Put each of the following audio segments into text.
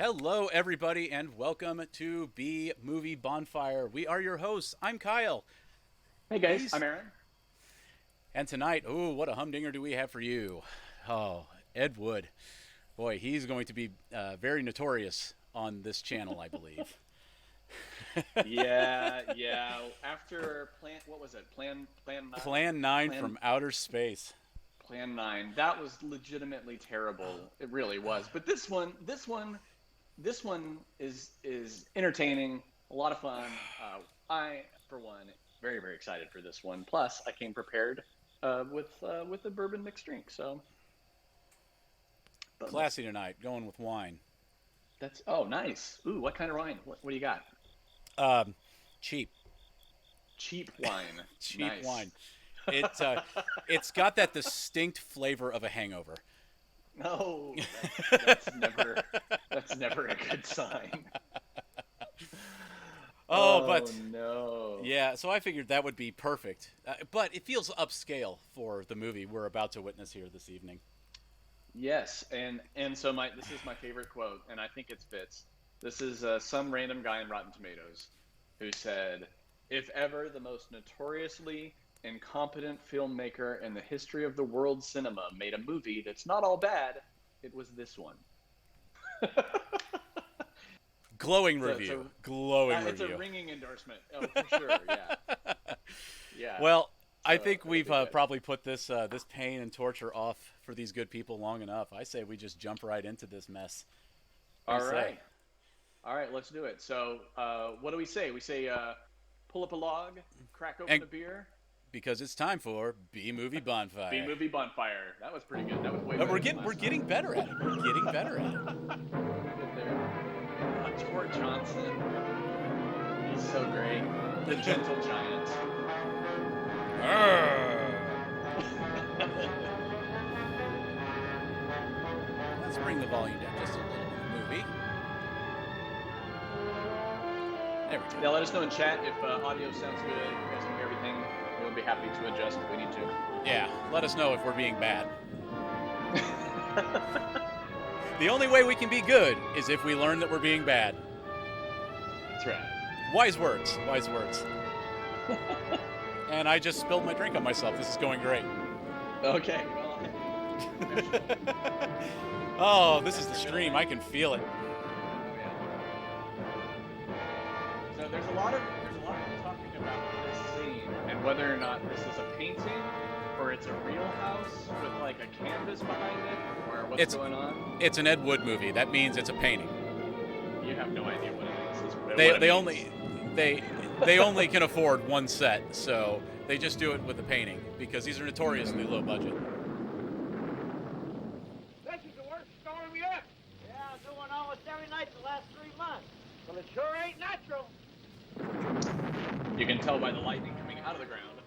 Hello, everybody, and welcome to B Movie Bonfire. We are your hosts. I'm Kyle. Hey guys, I'm These Aaron. and tonight, oh, what a humdinger do we have for you? Oh, Ed Wood. Boy, he's going to be very notorious on this channel, I believe. Yeah. After what was it? Plan nine, Plan 9 plan from Outer Space. plan nine. That was legitimately terrible. It really was. But this one is entertaining, a lot of fun. I, for one, very excited for this one. Plus, I came prepared with a bourbon mixed drink. So bonus. Classy tonight, going with wine. That's nice. Ooh, what kind of wine? What do you got? Um, Cheap. Cheap wine. Cheap Nice. wine. It's got that distinct flavor of a hangover. No, that's never a good sign. Oh, Oh but no. yeah, so I figured that would be perfect. But it feels upscale for the movie we're about to witness here this evening. Yes, and so my this is my favorite quote, and I think it fits. This is some random guy in Rotten Tomatoes who said, "If ever the most notoriously incompetent filmmaker in the history of the world cinema made a movie that's not all bad, it was this one." Glowing So it's a review. Glowing it's a review. ringing endorsement. Oh, for sure. Yeah, yeah. Well, I So think it'll we've be good. probably put this pain and torture off for these good people long enough. I say we just jump right into this mess. What do you All say? right. All right, let's do it. So, what do we say? We say, pull up a log, crack open And a beer, because it's time for B Movie B Bonfire. movie bonfire. That was pretty good. That was way But better we're than getting we're last time. getting better at it. We're getting better at it. We'll get there. Tor Johnson. He's so great. The gentle giant. Arrgh. Let's bring the volume down just a little in the movie. There we Yeah, go. let us know in chat if audio sounds good. If you guys can hear everything, we'll be happy to adjust if we need to. Yeah, let us know if we're being bad. The only way we can be good is if we learn that we're being bad. That's right. Wise words, wise words. And I just spilled my drink on myself. This is going great. Okay, well, it's professional. Oh, this is the Master stream. I middleman. can feel it. Oh yeah. So there's a lot of people talking about this scene and whether or not this is a painting or it's a real house with like a canvas behind it or what's It's going on. it's an Ed Wood movie. That means it's a painting. You have no idea what it is. They What it they means. only they they only can afford one set, so they just do it with a painting because these are notoriously low budget. This is the worst storm yet. Yeah, it's going almost every night the last 3 months. Well, it sure ain't natural. You can tell by the lightning coming out of the ground.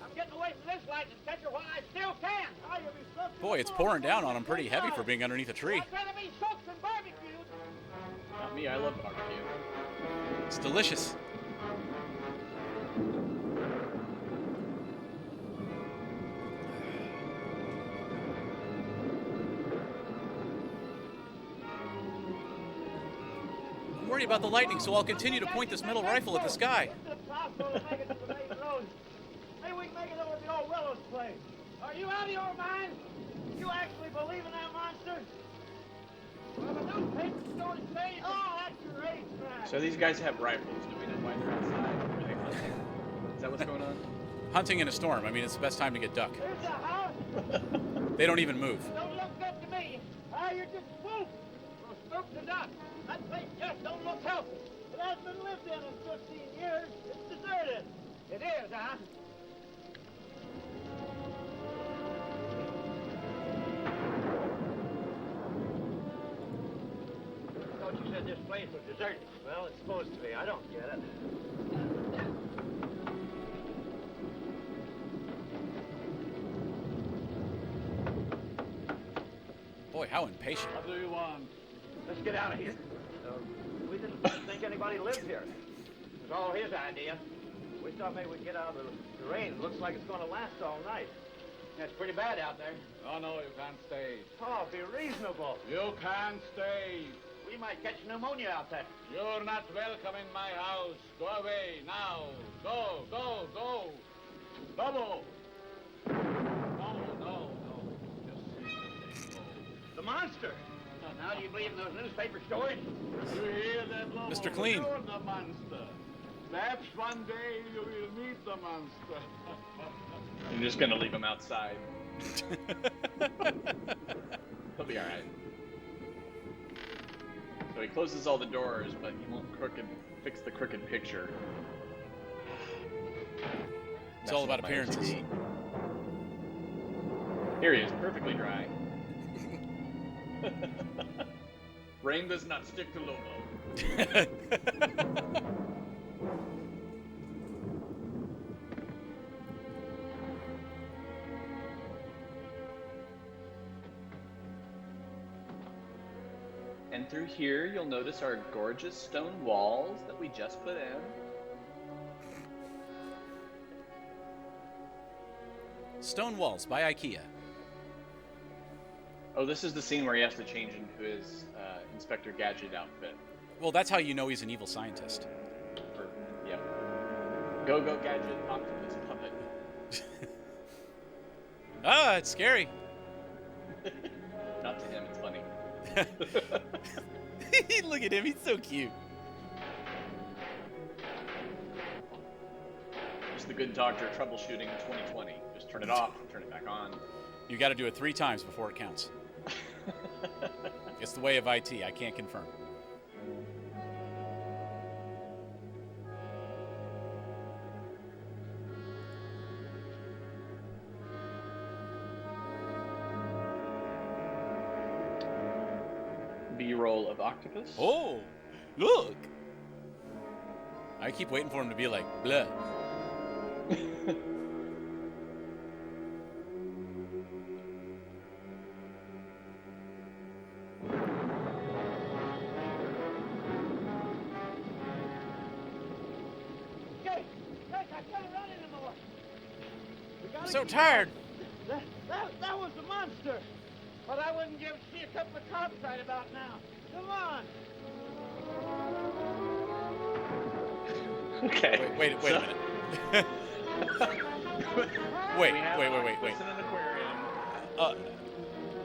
I'm getting away from this lightning catcher while I still can. Oh, you'll be soaked to Boy, the it's bone pouring before down you on get them pretty clean heavy out for of it. being underneath a tree. I'd rather be soaked than barbecued. Not me. I love barbecue. It's delicious. I'm worried about the lightning, so I'll continue to point this metal rifle at the sky. It's impossible to make it to the main road. Maybe we can make it over to the old Willow's place. Are you out of your mind? You actually believe in that monster? Well, the newspapers don't say. Oh, that's your racetrack. So these guys have rifles. Do we know why they're outside? Are they hunting? Is that what's going on? Hunting in a storm. I mean, it's the best time to get duck. There's a house. They don't even move. Don't look good to me. Ah, you're just spooked. Well, spooked to death. That place just don't look healthy. It hasn't been lived in 15 years. It's deserted. It is, huh? I thought you said this place was deserted. Well, it's supposed to be. I don't get it. Boy, how impatient. What do you want? Let's get out of here. We didn't think anybody lived here. It was all his idea. We thought maybe we'd get out of the rain. It looks like it's going to last all night. That's pretty bad out there. Oh, no, you can't stay. Oh, be reasonable. You can't stay. We might catch pneumonia out there. You're not welcome in my house. Go away now. Go, go, go. Double. No, no, no. Just go. The monster. Now, do you believe in those newspaper stories? You hear that, Lobo? Mr. Clean. You're the monster. Perhaps one day you will meet the monster. I'm just gonna leave him outside. He'll be all right. So he closes all the doors, but he won't fix the crooked picture. It's all about Messing with my appearances. OCD. Here he is, perfectly dry. Rain does not stick to Lobo. And through here, you'll notice our gorgeous stone walls that we just put in. Stone Walls by IKEA. Oh, this is the scene where he has to change into his Inspector Gadget outfit. Well, that's how you know he's an evil scientist. Or, yeah. Go Gadget Octopus Puppet. Ah, it's scary. Not to him, it's funny. Look at him, he's so cute. Just the good doctor troubleshooting in 2020. Just turn it off, turn it back on. You got to do it 3 times before it counts. It's the way of IT. I can't confirm. B-roll of Octopus. Oh, look! I keep waiting for him to be like, blah. Guys, I can't run anymore. I'm so tired. That was the monster. But I wouldn't give see a couple of cops right about now. Come on. Okay. Wait a minute. We have wait. octopus in an aquarium.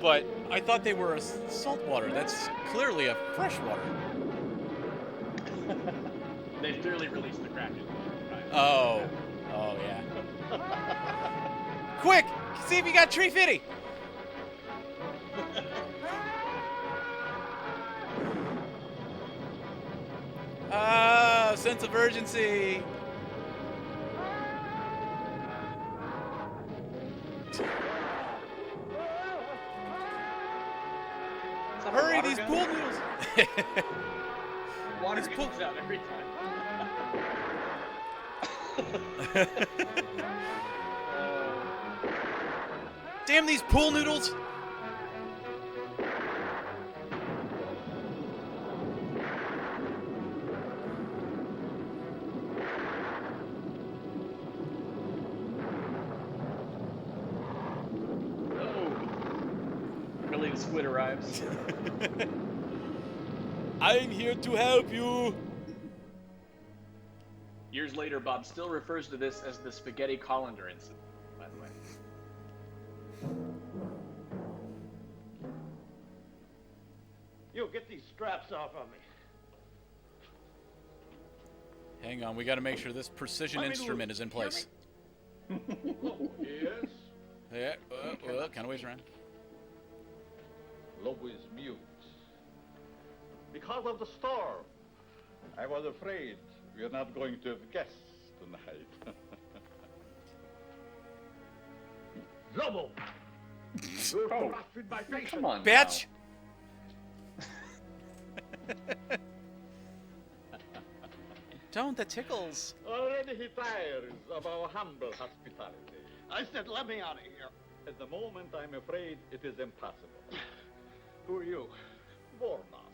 But I thought they were a saltwater. That's clearly a freshwater. They've clearly released the Kraken. Right. Oh yeah. Quick, see if you got Tree Fitty. Ah, sense of urgency. Is that a Hurry, water these gun? pool noodles. Water these comes out every time. Damn these pool noodles. Really, the squid arrives. I'm here to help you. Years later, Bob still refers to this as the spaghetti colander incident, by the way. You get these straps off of me. Hang on, we got to make sure this precision instrument is in place. Yes? Yeah, kind of ways around. Lobo is mute. Because of the storm. I was afraid we are not going to have guests tonight. Lobo! You're Oh. rough in my face. Come on, Bitch! Don't, that tickles. Already he tires of our humble hospitality. I said, let me out of here. At the moment, I'm afraid it is impossible. Who are you? Vornov.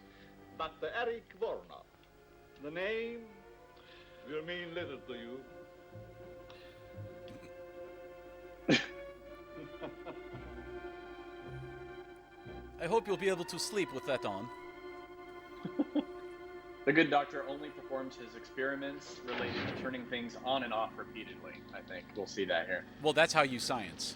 Dr. Eric Vornov. The name will mean little to you. I hope you'll be able to sleep with that on. The good doctor only performs his experiments related to turning things on and off repeatedly. I think we'll see that here. Well, that's how you science.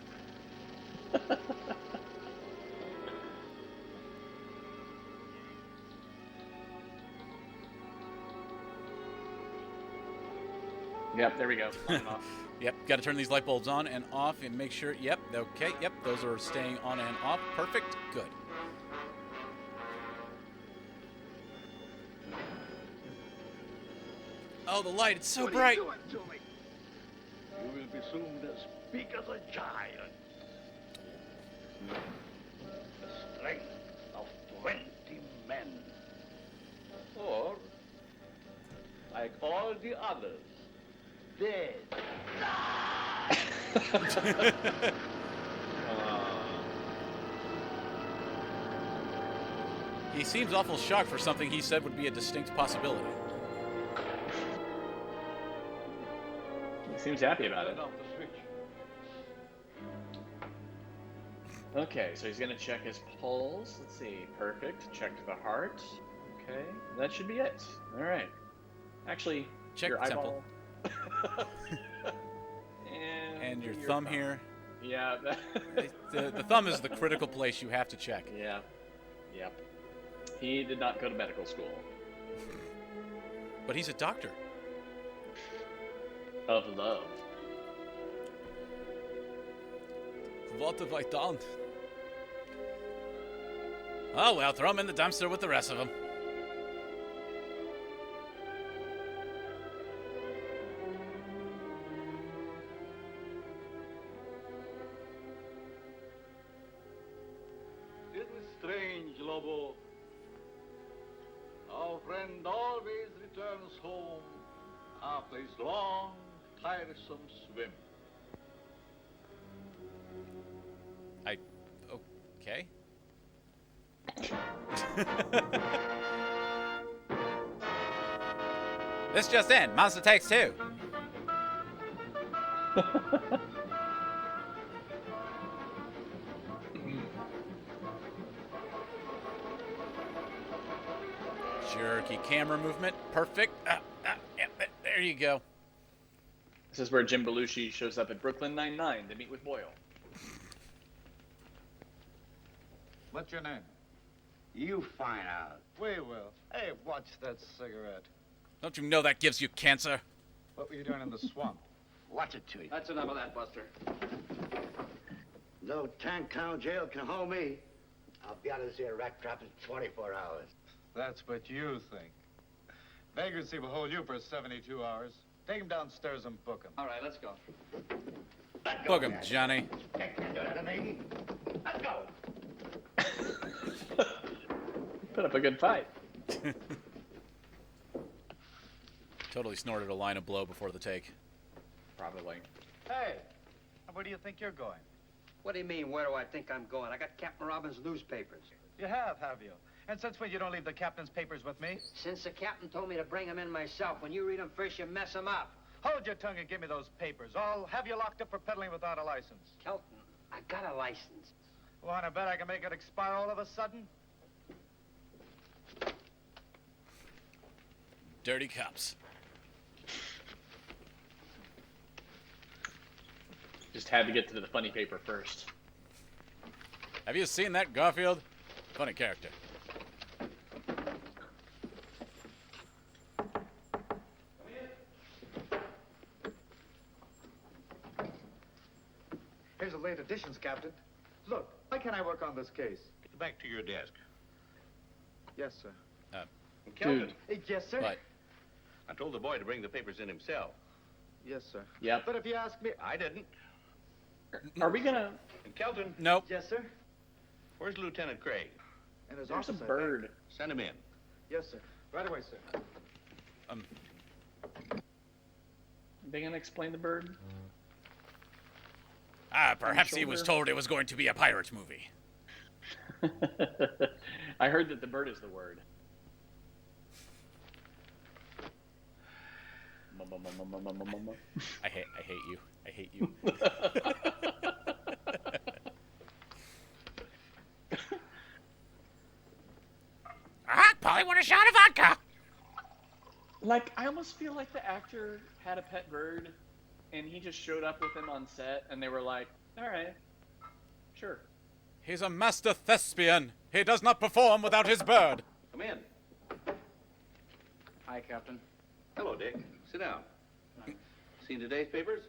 Yep, there we go. On and off. Yep, got to turn these light bulbs on and off and make sure. Yep, okay, yep, those are staying on and off. Perfect, good. Oh, the light, it's so bright. What are you doing to me? You will be soon as big as a giant. The strength of 20 men. Or, like all the others, dead. He seems awful shocked for something he said would be a distinct possibility. He seems happy about it. Turn off the switch. Okay, so he's gonna check his pulse. Let's see. Perfect. Checked the heart. Okay, that should be it. All right. Actually, Check your the temple. eyeball. And your thumb here. Yeah. The thumb is the critical place you have to check. Yeah. Yep. He did not go to medical school. But he's a doctor. Of love. What have I done? Oh well, throw him in the dumpster with the rest of them. It is strange, Lobo. Our friend always returns home after his long, tiresome swim. Okay. This just in. Monster takes two. Jerky camera movement. Perfect. There you go. This is where Jim Belushi shows up at Brooklyn Nine-Nine to meet with Boyle. What's your name? You find out. We will. Hey, watch that cigarette. Don't you know that gives you cancer? What were you doing in the swamp? Watch it to you. That's enough of that, Buster. No 10-count jail can hold me. I'll be out of this here rat trap in 24 hours. That's what you think. Vagrancy will hold you for 72 hours. Take him downstairs and book him. All right, let's go. Let go, Book him, man. Johnny. Can't do that to me. Let's go. Put up a good fight. Totally snorted a line of blow before the take. Probably. Hey, where do you think you're going? What do you mean, where do I think I'm going? I got Captain Robbins' newspapers. You have you? And since when you don't leave the captain's papers with me? Since the captain told me to bring them in myself, when you read them first, you mess them up. Hold your tongue and give me those papers. I'll have you locked up for peddling without a license. Kelton, I got a license. Wanna bet I can make it expire all of a sudden? Dirty cops. Just had to get to the funny paper first. Have you seen that, Garfield? Funny character. Here's the late editions, Captain. Look, why can't I work on this case? Get back to your desk. Yes, sir. Dude. Yes, sir. What? I told the boy to bring the papers in himself. Yes, sir. Yep. But if you ask me... I didn't. Are we gonna... And Kelton, Nope. Yes, sir. where's Lieutenant Craig? In his There's a office, I think. bird. Send him in. Yes, sir. Right away, sir. They gonna explain the bird? Perhaps he was shoulder. told it was going to be a pirate movie. I heard that the bird is the word. I hate you. I hate you. only want a shot of vodka. Like, I almost feel like the actor had a pet bird, and he just showed up with him on set, and they were like, all right, sure. He's a master thespian. He does not perform without his bird. Come in. Hi, Captain. Hello, Dick. Sit down. Seen today's papers?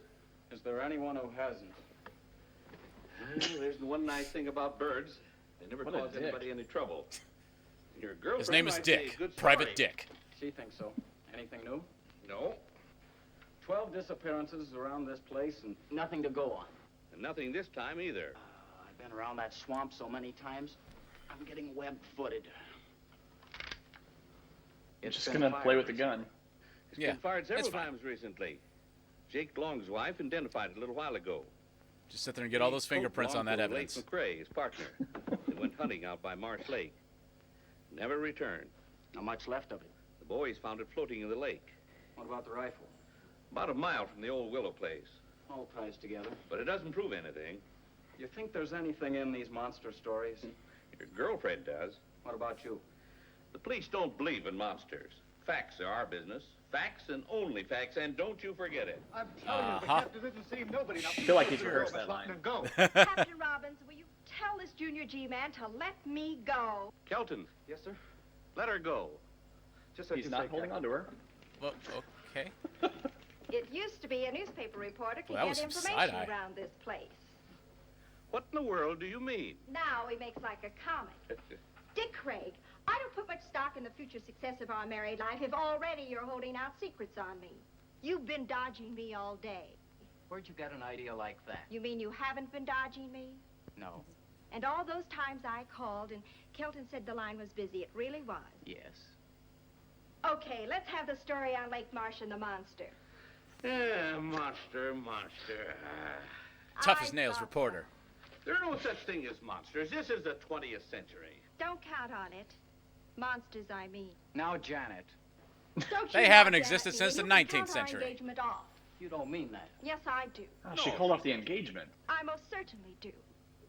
Is there anyone who hasn't? Well, there's the one nice thing about birds. They never What a cause dick. anybody any trouble. Your girlfriend His name is might say a Dick. good Private story. Dick. She thinks so. Anything new? No, 12 disappearances around this place and nothing to go on. and nothing this time either. I've been around that swamp so many times, I'm getting web-footed. It's just been gonna fired play with the recently. gun. It's Yeah, been fired that's several fine. times recently. Jake Long's wife identified it a little while ago. Just sit there and get all those fingerprints on that evidence. Lake McCrae, his partner. They went hunting out by Marsh Lake. Never returned. Not much left of it. The boys found it floating in the lake, What about the rifle? about a mile from the old willow place. All ties together. But it doesn't prove anything. You think there's anything in these monster stories? Your girlfriend does. What about you? The police don't believe in monsters. Facts are our business. Facts and only facts, and don't you forget it. I'm telling you, the captain didn't see nobody. Now, I feel like he's rehearsed that line. Go. Captain Robbins, will you tell this junior G-man to let me go? Kelton, Yes, sir? let her go. Just as He's you not say, holding Captain. on to her. Well, okay. It used to be a newspaper reporter could Well, that get was some information side-eye. around this place. What in the world do you mean? Now he makes like a comic. Dick Craig, I don't put much stock in the future success of our married life if already you're holding out secrets on me. You've been dodging me all day. Where'd you get an idea like that? You mean you haven't been dodging me? No. And all those times I called and Kelton said the line was busy, it really was. Yes. Okay, let's have the story on Lake Marsh and the monster. Monster. Tough I as nails thought reporter. There are no such thing as monsters. This is the 20th century. Don't count on it. Monsters, I mean. Now, Janet, Don't They you haven't know, existed Janet, since the you can 19th count our century. engagement off. you don't mean that. Yes, I do. Oh, she called off the engagement. I most certainly do.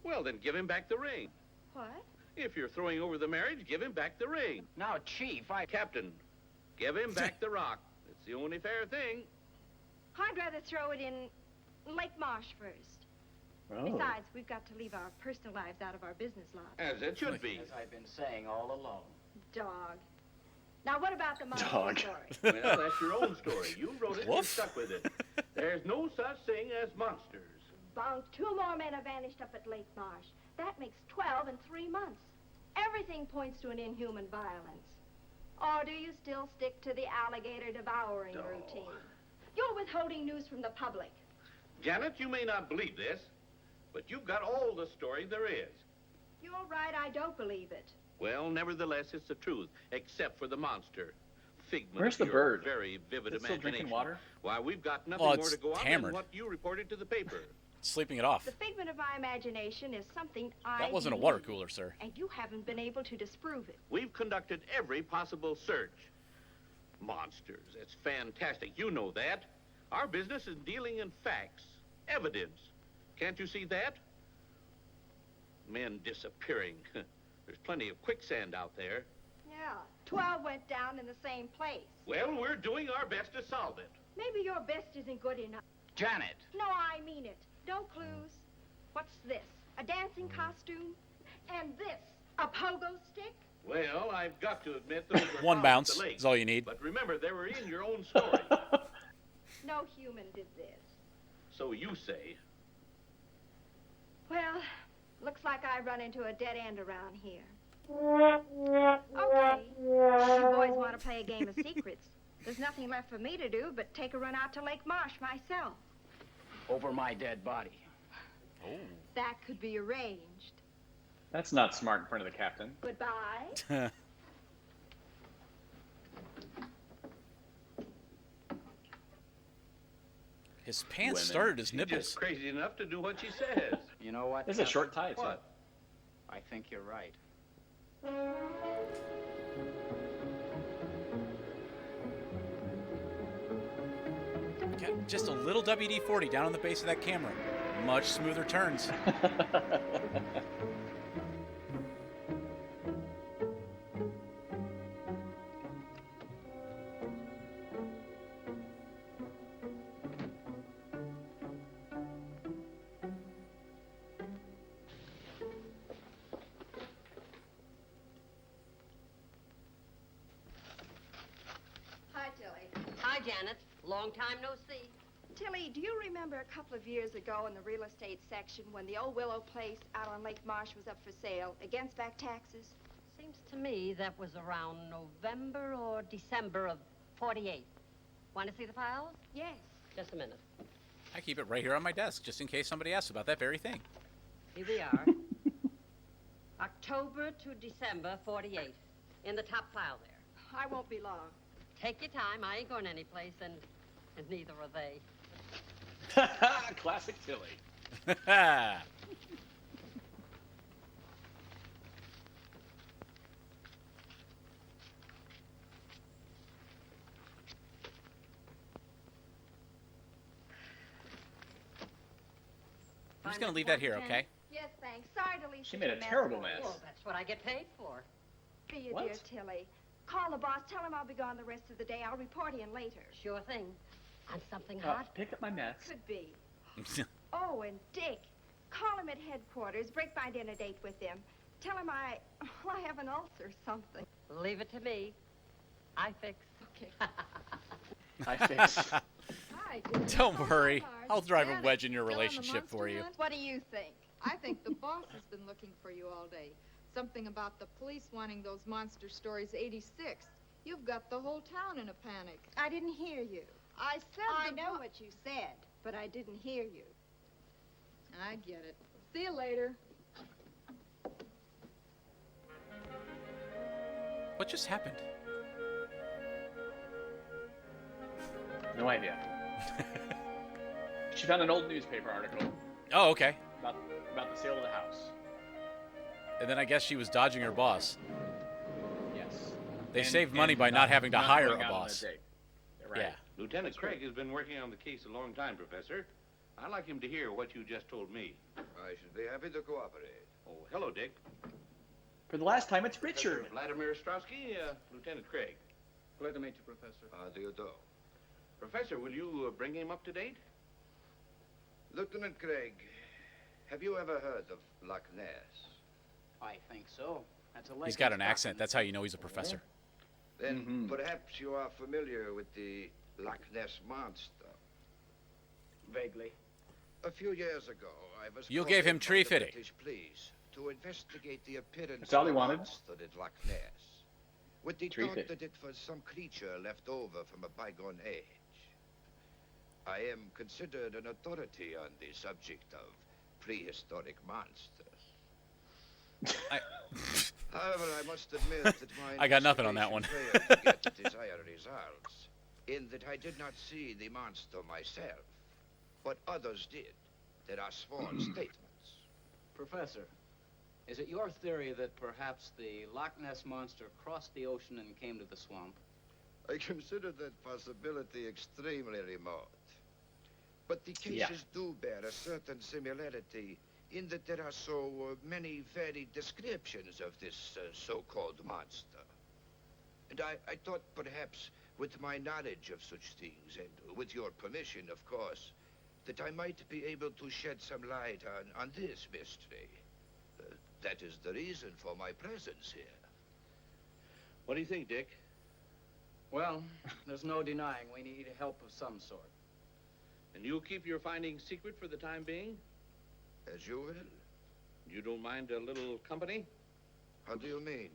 Well, then give him back the ring. What? If you're throwing over the marriage, give him back the ring. Now, Chief, Captain, give him back the rock. It's the only fair thing. I'd rather throw it in Lake Marsh first. Oh. Besides, we've got to leave our personal lives out of our business lives. As it should be. as I've been saying all along. Dog. Now, what about the monster Dog. story? Well, that's your own story. You wrote it and you're Woof. stuck with it. There's no such thing as monsters. Bunk, 2 more men have vanished up at Lake Marsh. That makes 12 in 3 months. Everything points to an inhuman violence. Or do you still stick to the alligator devouring routine? You're withholding news from the public. Janet, you may not believe this, but you've got all the story there is. You're right, I don't believe it. Well, nevertheless, it's the truth, except for the monster. Figment Where's of the your bird? very vivid Is it still imagination. drinking water? Why, we've got nothing Well, more it's to go on hammered. than what you reported to the paper. Sleeping it off. The figment of my imagination is something I That wasn't a believe, water cooler, sir. and you haven't been able to disprove it. We've conducted every possible search. Monsters, it's fantastic. You know that. Our business is dealing in facts, evidence. Can't you see that? Men disappearing. There's plenty of quicksand out there. Yeah, 12 went down in the same place. Well, we're doing our best to solve it. Maybe your best isn't good enough. Janet! No, I mean it. No clues. What's this? A dancing costume? And this? A pogo stick? Well, I've got to admit those were One found at bounce the lake. is all you need. But remember, they were in your own story. No human did this. So you say. Well, looks like I run into a dead end around here. Okay. You boys want to play a game of secrets. There's nothing left for me to do but take a run out to Lake Marsh myself. Over my dead body. That could be arranged. That's not smart in front of the captain. Goodbye. His pants Women. started his She's nipples. just crazy enough to do what she says. You know what? This is a Captain? short tie, too. What? I think you're right. Got just a little WD-40 down on the base of that camera. Much smoother turns. Janet. Long time no see. Tilly, do you remember a couple of years ago in the real estate section when the old Willow place out on Lake Marsh was up for sale against back taxes? Seems to me that was around November or December of 48. Want to see the files? Yes. Just a minute. I keep it right here on my desk, just in case somebody asks about that very thing. Here we are. October to December 48. In the top file there. I won't be long. Take your time. I ain't going anyplace, and neither are they. Classic Tilly. I'm just going to leave that here, okay? Yes, thanks. Sorry to leave She such made a mess terrible for you. mess. Well, that's what I get paid for. Be you, What? dear Tilly. Call the boss. Tell him I'll be gone the rest of the day. I'll report in later. Sure thing. On something hot? Pick up my mess. Could be. Oh, and Dick. Call him at headquarters. Break my dinner date with him. Tell him I have an ulcer or something. Leave it to me. I fix. Okay. I fix. Hi, Dick. Don't worry. Hard. I'll drive a Janet, wedge in your still on the relationship for monster you. hunt? What do you think? I think the boss has been looking for you all day. Something about the police wanting those monster stories 86. You've got the whole town in a panic. I didn't hear you. I said I the know bo- what you said, but I didn't hear you. I get it. See you later. What just happened? No idea. She found an old newspaper article Oh, okay. about the sale of the house. And then I guess she was dodging her boss. Yes. They saved money by not having to hire going a out on boss. date. Right. Yeah. Lieutenant Craig has been working on the case a long time, Professor. I'd like him to hear what you just told me. I should be happy to cooperate. Oh, hello, Dick. For the last time, it's Richard. Vladimir Ostrowski, Lieutenant Craig. Glad to meet you, Professor. How do you do? Professor, will you bring him up to date? Lieutenant Craig, have you ever heard of Loch Ness? I think so. That's a lake. He's got in an accent. Scotland. That's how you know he's a professor. Then perhaps you are familiar with the Loch Ness monster. Vaguely. A few years ago, I was You called gave him in by tree the fitting. British police to investigate the appearance That's all of he a wanted. monster at Loch Ness, with the Tree thought fitting. that it was some creature left over from a bygone age. I am considered an authority on the subject of prehistoric monsters. However, I must admit that my I got nothing on that one. investigation failed to get the desired results, in that I did not see the monster myself, but others did. There are sworn statements. Professor, is it your theory that perhaps the Loch Ness monster crossed the ocean and came to the swamp? I consider that possibility extremely remote. But the Yeah. cases do bear a certain similarity in that there are so many varied descriptions of this so-called monster. And I thought perhaps with my knowledge of such things, and with your permission, of course, that I might be able to shed some light on this mystery. That is the reason for my presence here. What do you think, Dick? Well, there's no denying we need help of some sort. And you'll keep your findings secret for the time being? As you will. You don't mind a little company? How do you mean,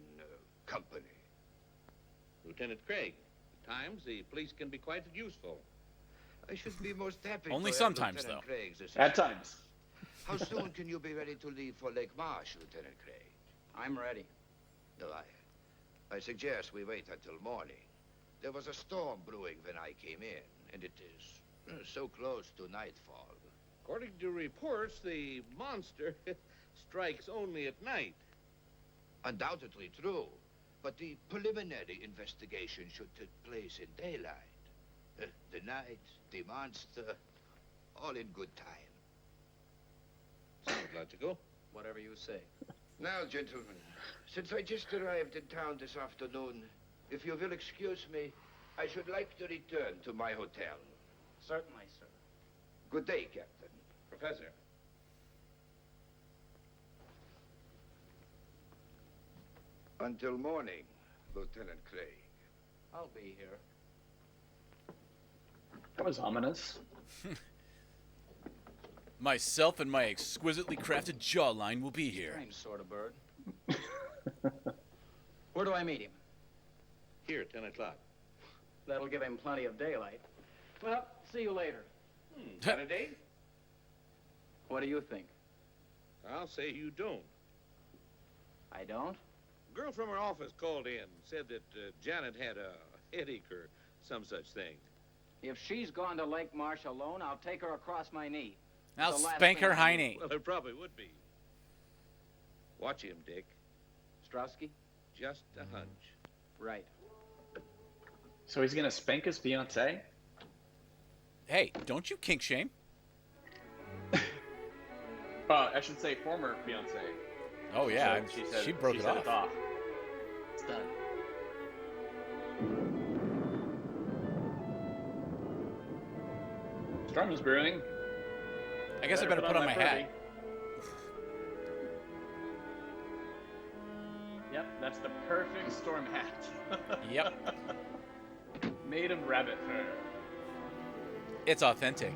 company? Lieutenant Craig, at times the police can be quite useful. I should be most happy Only to have sometimes, Lieutenant though. Craig's At assistance. times. How soon can you be ready to leave for Lake Marsh, Lieutenant Craig? I'm ready. No, I suggest we wait until morning. There was a storm brewing when I came in, and it is so close to nightfall. According to reports, the monster strikes only at night. Undoubtedly true, but the preliminary investigation should take place in daylight. The night, the monster, all in good time. Sounds logical. Whatever you say. Now, gentlemen, since I just arrived in town this afternoon, if you will excuse me, I should like to return to my hotel. Certainly, sir. Good day, Captain. Professor. Until morning, Lieutenant Craig. I'll be here. That was ominous. Myself and my exquisitely crafted jawline will be here. Strange sort of bird. Where do I meet him? Here, 10 o'clock. That'll give him plenty of daylight. Well, see you later. Got a date? What do you think? I'll say you don't. I don't? A girl from her office called in, said that Janet had a headache or some such thing. If she's gone to Lake Marsh alone, I'll take her across my knee. I'll The last spank thing her I do. hiney. Well, it probably would be. Watch him, Dick. Strowski? Just a hunch. Right. So he's gonna spank his fiance? Hey, don't you kink shame? I should say former fiance. Oh yeah, she broke she it said off. It's done. Storm's brewing. I guess I better put on my hat. Yep, that's the perfect storm hat. Yep. Made of rabbit fur. It's authentic.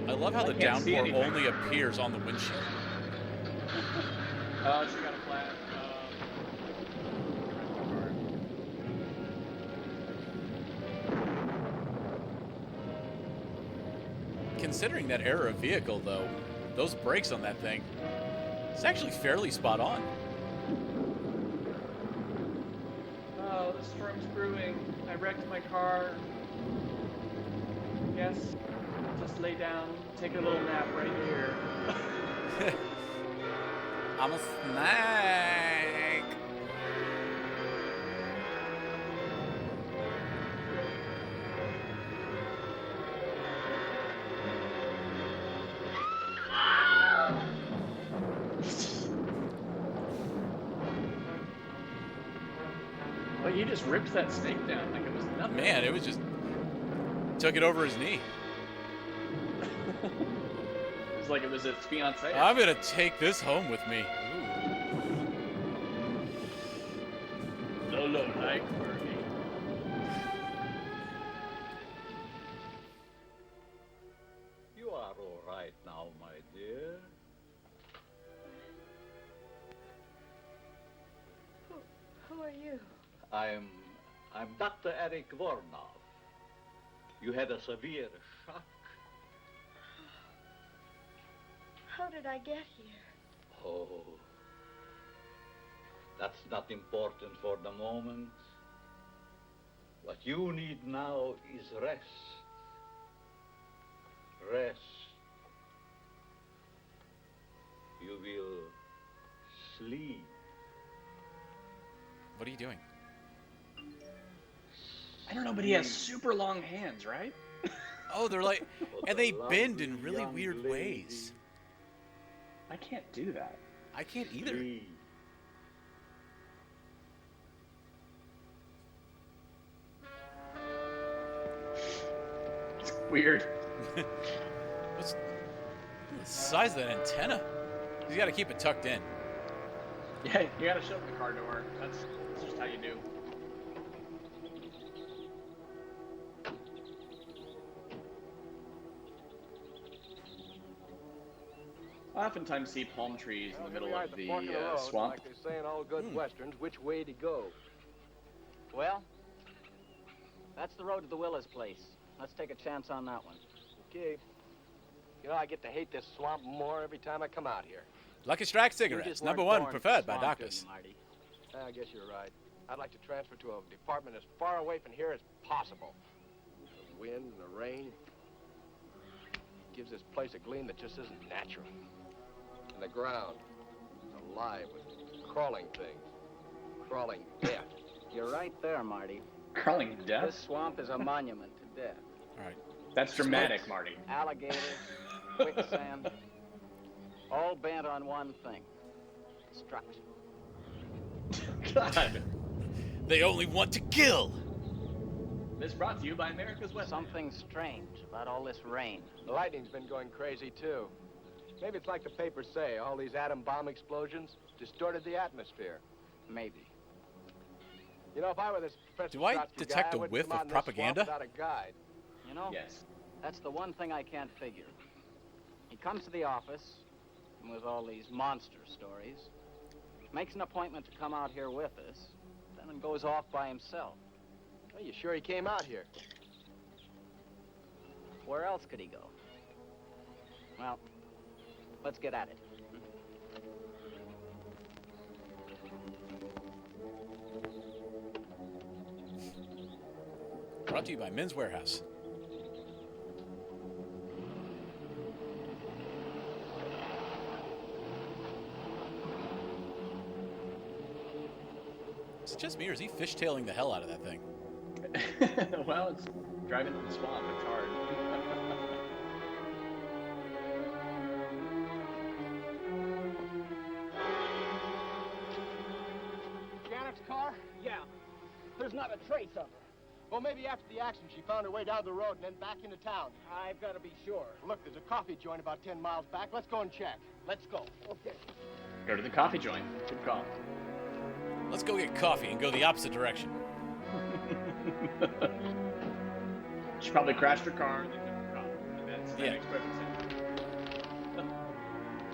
I love how the can't see downpour anything. only appears on the windshield. Oh, she got a flat. Considering that era of vehicle, though, those brakes on that thing, it's actually fairly spot on. Oh, the storm's brewing. I wrecked my car. Yes. Just lay down, take a little nap right here. I'm a snake. But you just ripped that snake down like it was nothing. Man, it was just took it over his knee. It's like it was its fiance. I'm gonna take this home with me. Ooh. Lolo like Bernie. You are all right now, my dear. Who are you? I'm Dr. Eric Vornov. You had a severe shock. How did I get here? Oh, that's not important for the moment. What you need now is rest. Rest. You will sleep. What are you doing? I don't know, but he has super long hands, right? Oh, they're like, For and the they bend in lovely really young weird lady. ways. I can't do that. I can't either. Sleep. It's weird. What's the size of that antenna? You got to keep it tucked in. Yeah, you gotta shut the car door. That's just how you do. I oftentimes see palm trees in the middle of the swamp. Like they say in all good westerns, which way to go? Well, that's the road to the Willis place. Let's take a chance on that one. Okay. You know, I get to hate this swamp more every time I come out here. Lucky Strike You cigarettes, just number weren't one, born for preferred by swamp, did doctors. you, Marty? I guess you're right. I'd like to transfer to a department as far away from here as possible. The wind and the rain gives this place a gleam that just isn't natural. And the ground is alive with crawling things, crawling death. You're right there, Marty. Crawling death? This swamp is a monument to death. All right. That's dramatic, Marty. Alligators, quicksand, all bent on one thing. Destruction. God. They only want to kill. This brought to you by America's West. Something strange about all this rain. The lightning's been going crazy, too. Maybe it's like the papers say, all these atom bomb explosions distorted the atmosphere. Maybe. You know, if I were this Professor Do I Trotsky detect guy, a I wouldn't whiff come out of in this propaganda? swamp without a guide. You know, Yes. that's the one thing I can't figure. He comes to the office with all these monster stories, makes an appointment to come out here with us, then goes off by himself. Are you sure he came out here? Where else could he go? Well, let's get at it. Brought to you by Men's Warehouse. Is it just me, or is he fishtailing the hell out of that thing? Well, it's driving in the swamp. It's hard. Janet's car? Yeah. There's not a trace of her. Well, maybe after the accident, she found her way down the road and then back into town. I've got to be sure. Look, there's a coffee joint about 10 miles back. Let's go and check. Let's go. Okay. Go to the coffee joint. Good call. Let's go get coffee and go the opposite direction. She probably crashed her car and then took her coffee. That Yeah. makes perfect sense.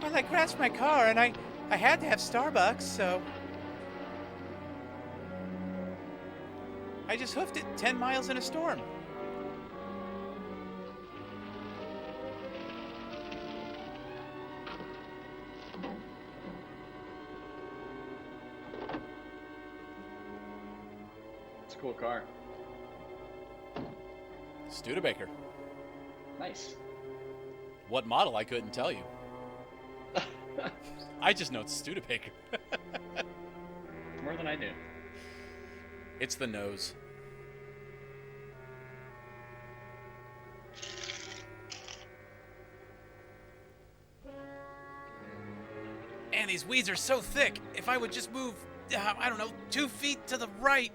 Well, I crashed my car and I had to have Starbucks, so I just hoofed it 10 miles in a storm. It's a cool car. Studebaker. Nice. What model, I couldn't tell you. I just know it's Studebaker. More than I do. It's the nose. And these weeds are so thick. If I would just move, I don't know, 2 feet to the right.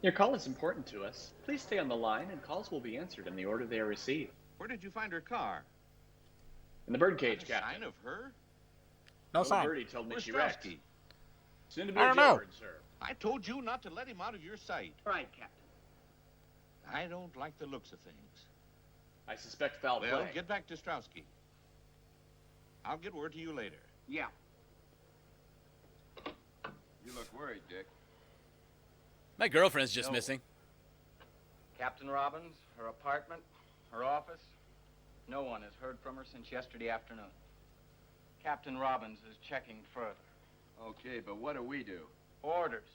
Your call is important to us. Please stay on the line, and calls will be answered in the order they are received. Where did you find her car? In the birdcage, Not a Captain. sign of her? No Little birdie told me Where's she wrecked. Strowski? Soon to be I a don't know. jailbird, sir. I told you not to let him out of your sight. Right, Captain. I don't like the looks of things. I suspect foul Well, play. get back to Strowski. I'll get word to you later. Yeah. You look worried, Dick. My girlfriend's just No. missing. Captain Robbins, her apartment, her office. No one has heard from her since yesterday afternoon. Captain Robbins is checking further. Okay, but what do we do? Orders.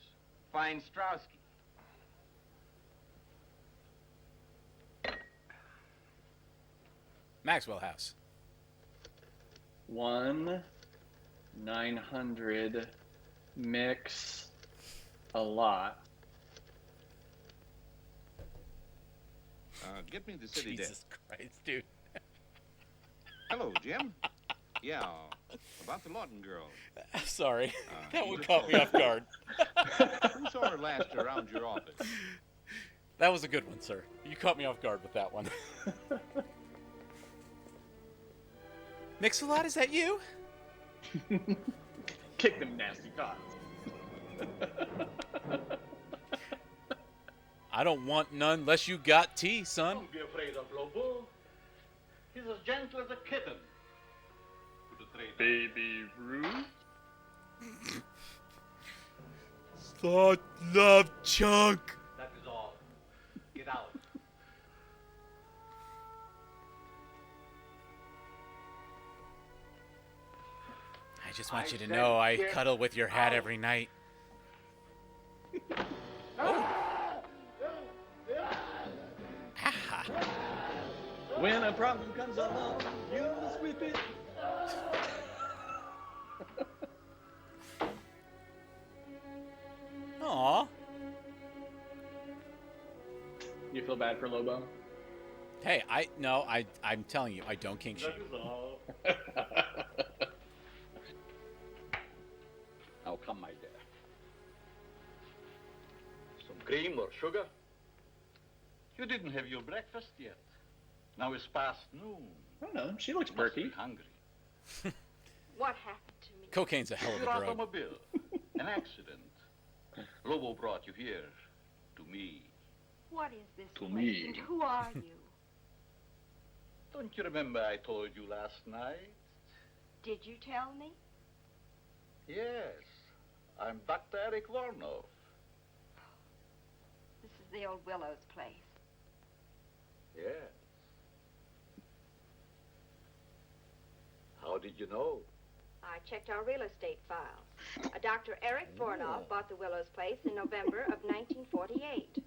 Find Strowski. Maxwell House. 1-900 mix a lot. Get me the city desk. Jesus Christ, dude. Hello, Jim. Yeah, about the Lawton girl. Sorry. That one either caught me off guard. Who saw her last around your office? That was a good one, sir. You caught me off guard with that one. Mix-a-lot, is that you? Kick them nasty thoughts. I don't want none unless you got tea, son. Don't be afraid of Lobo. He's as gentle as a kitten. Put a trade. Baby Ruth? Thought love chunk. That is all. Get out. I just want I you to said know I get cuddle with your hat out. every night. When a problem comes along, you sweep it. Aw. You feel bad for Lobo? Hey, I'm telling you, I don't kink shame. That is all. Now come, my dear. Some cream or sugar? You didn't have your breakfast yet. Now it's past noon. I don't know. She looks You must perky. be hungry. What happened to me? Cocaine's a hell of a Your drug. automobile. An accident. Lobo brought you here. To me. What is this To place, me. and who are you? Don't you remember I told you last night? Did you tell me? Yes. I'm Dr. Eric Vornov. This is the old Willow's place. Yes. How did you know? I checked our real estate files. A Dr. Eric Vornov bought the Willow's place in November of 1948.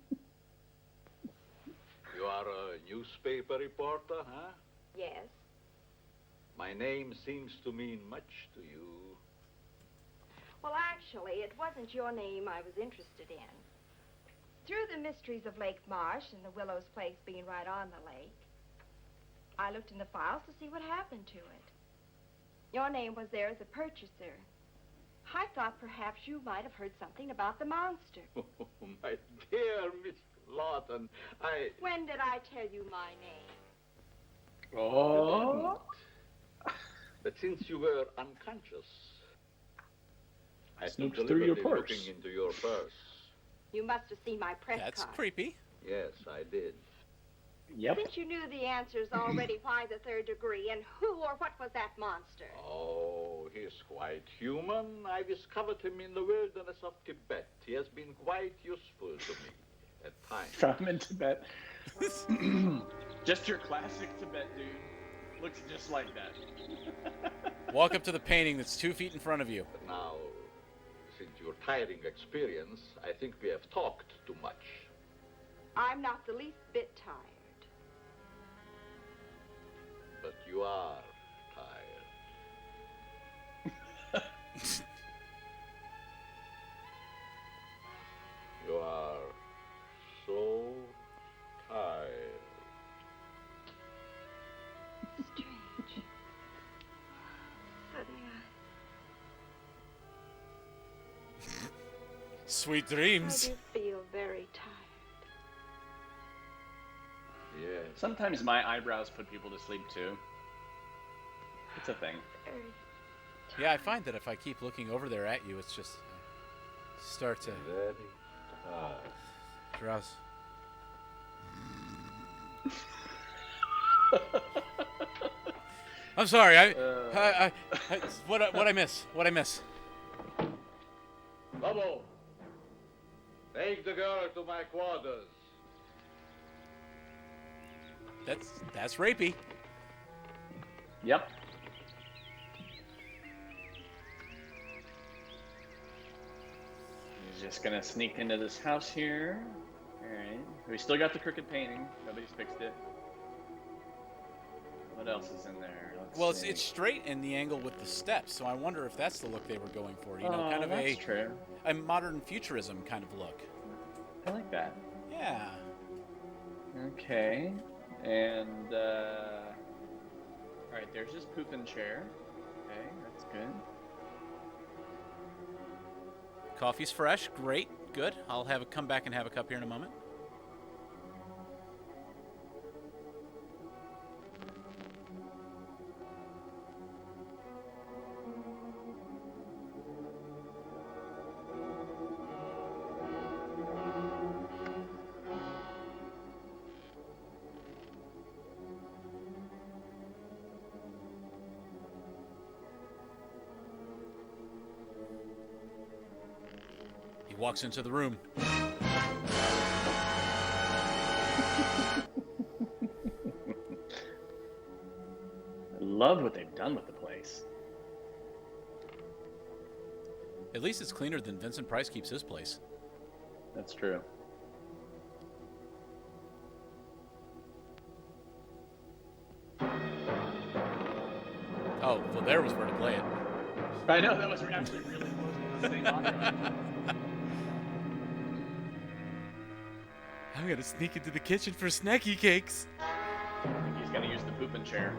You are a newspaper reporter, huh? Yes. My name seems to mean much to you. Well, actually, it wasn't your name I was interested in. Through the mysteries of Lake Marsh and the Willow's place being right on the lake, I looked in the files to see what happened to it. Your name was there as a purchaser. I thought perhaps you might have heard something about the monster. Oh, my dear Miss Lawton, When did I tell you my name? Oh. But since you were unconscious, I Snooped took through your deliberately purse. looking into your purse. You must have seen my press That's card. creepy. Yes, I did. Yep. Since you knew the answers already, why the third degree, and who or what was that monster? Oh, he's quite human. I discovered him in the wilderness of Tibet. He has been quite useful to me at times. Found him in Tibet. Just your classic Tibet dude. Looks just like that. Walk up to the painting that's 2 feet in front of you. But now, since your tiring experience, I think we have talked too much. I'm not the least bit tired. But you are tired. You are so tired. Strange. Suddenly Sweet I dreams. do feel very tired. Yes. Sometimes my eyebrows put people to sleep too. It's a thing. Very Yeah, I find that if I keep looking over there at you, it's just start to Very tired. drowse. I'm sorry. What I miss? What I miss? Lobo, take the girl to my quarters. That's rapey. Yep. He's just gonna sneak into this house here. Alright. We still got the crooked painting. Nobody's fixed it. What else is in there? Well, see. it's straight in the angle with the steps, so I wonder if that's the look they were going for. You know, kind of that's true. a modern futurism kind of look. I like that. Yeah. Okay. And, alright, there's his pooping chair. Okay, that's good. Coffee's fresh. Great. Good. I'll come back and have a cup here in a moment. He walks into the room. I love what they've done with the place. At least it's cleaner than Vincent Price keeps his place. That's true. Oh, well, there was where to play it. I know, that was actually really close to the same audio. I'm gonna sneak into the kitchen for snacky cakes. think he's gonna use the pooping chair.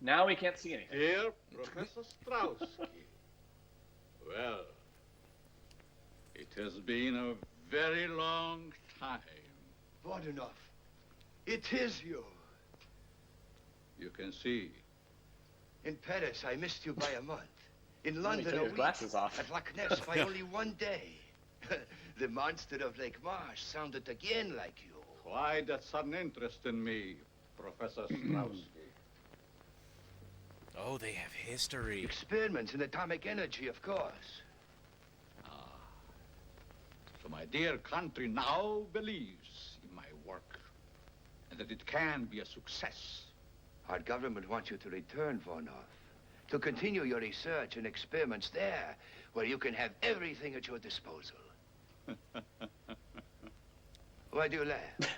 Now we can't see anything. Dear Professor Straussky. Well, it has been a very long time. Voronov, it is you. You can see. In Paris, I missed you by a month. In Let me London, take a his week. glasses off. At Loch Ness, by only one day. The monster of Lake Marsh sounded again like you. Why that sudden interest in me, Professor Straussky? Oh, they have history. Experiments in atomic energy, of course. So my dear country now believes in my work and that it can be a success. Our government wants you to return, Voronov. To continue your research and experiments there, where you can have everything at your disposal. Why do you laugh?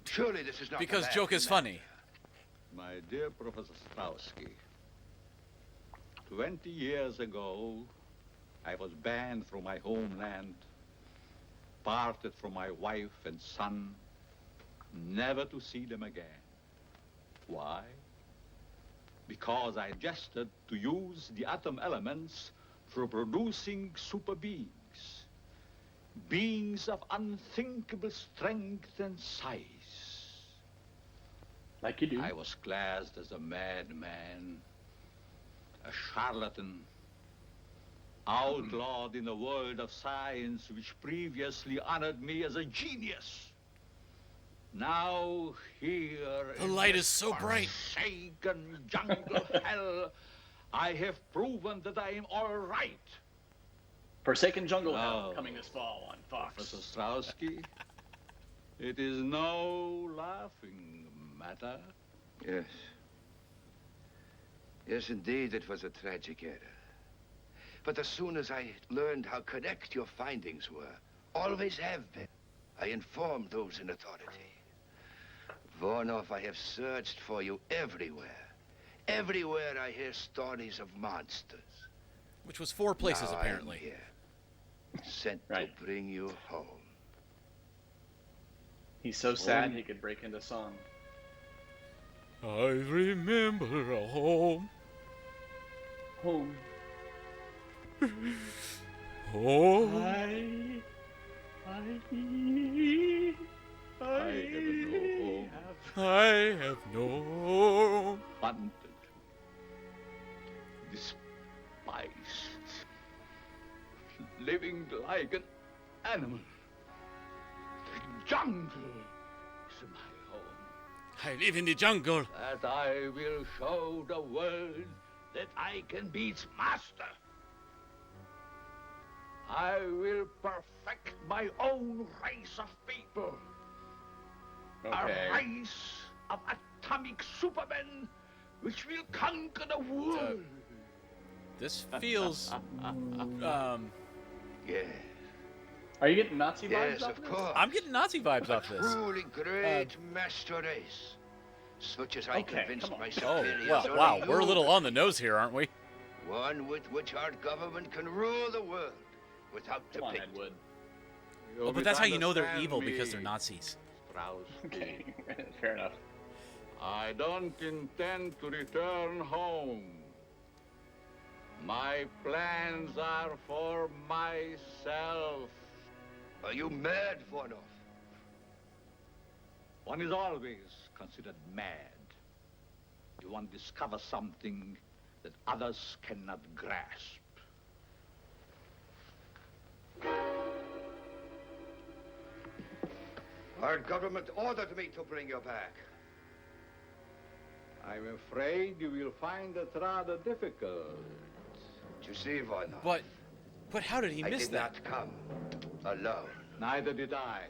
Surely this is not Because a joke is funny. My dear Professor Straussky, 20 years ago, I was banned from my homeland, parted from my wife and son, never to see them again. Why? Because I suggested to use the atom elements for producing super beings. Beings of unthinkable strength and size. Like you do. I was classed as a madman, a charlatan, outlawed in a world of science which previously honored me as a genius. Now here The light is so bright. forsaken jungle hell, I have proven that I am all right. Forsaken Jungle Oh. Hell coming this fall on Fox. Professor Straussky, it is no laughing matter. Yes. Yes, indeed, it was a tragic error. But as soon as I learned how correct your findings were, always have been, I informed those in authority. Voronov, I have searched for you everywhere. Everywhere I hear stories of monsters. Which was 4 places, Now apparently. I'm here, sent Right. to bring you home. He's so sad he could break into song. I remember a home. Home. Home. I have no home. I have no. Hunted, despised, living like an animal. The jungle is my home. I live in the jungle. That I will show the world that I can be its master. I will perfect my own race of people. Okay. A race of atomic supermen which will conquer the world. This feels. Yes. Are you getting Nazi vibes Yes, off of this? course. I'm getting Nazi vibes off this. Truly great master race. Such as I Okay, convinced come on. my Oh, superiors. well, only wow. We're a you little could on the nose here, aren't we? One with which our government can rule the world without Come on, debate. Edward. Oh, but that's how you know they're evil, because they're Nazis. Straussky. Okay, fair enough. I don't intend to return home. My plans are for myself. Are you mad, Voronov? One is always considered mad. You want to discover something that others cannot grasp. Our government ordered me to bring you back. I'm afraid you will find it rather difficult. You see, Voronov, But how did he I miss did that? not come alone. Neither did I.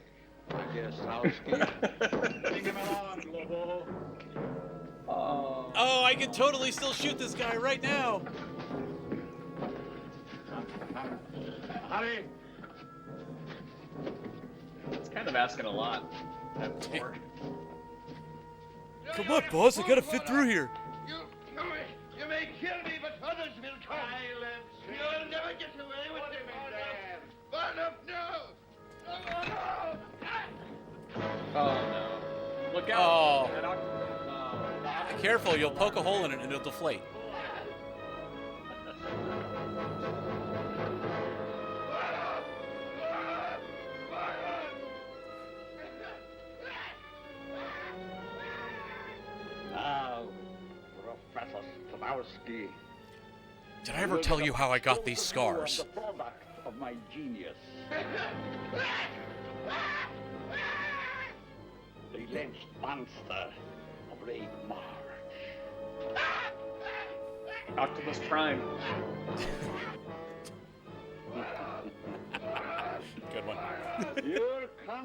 My dear Straussky. Bring him along, Lobo. Oh, I could totally still shoot this guy right now. Hurry! It's kind of asking a lot. That poor. Come on, boss. I gotta fit through here. You may kill me, but others will come. You'll never get away with it, Barnum. Barnum, no! Oh, no. Look out. Oh. That octopus. Careful, you'll poke a hole in it and it'll deflate. Now, Professor Stanowski. Did I ever tell you how I got these scars? The product of my genius. The lynched monster of Lake March. Octopus Prime. Good one.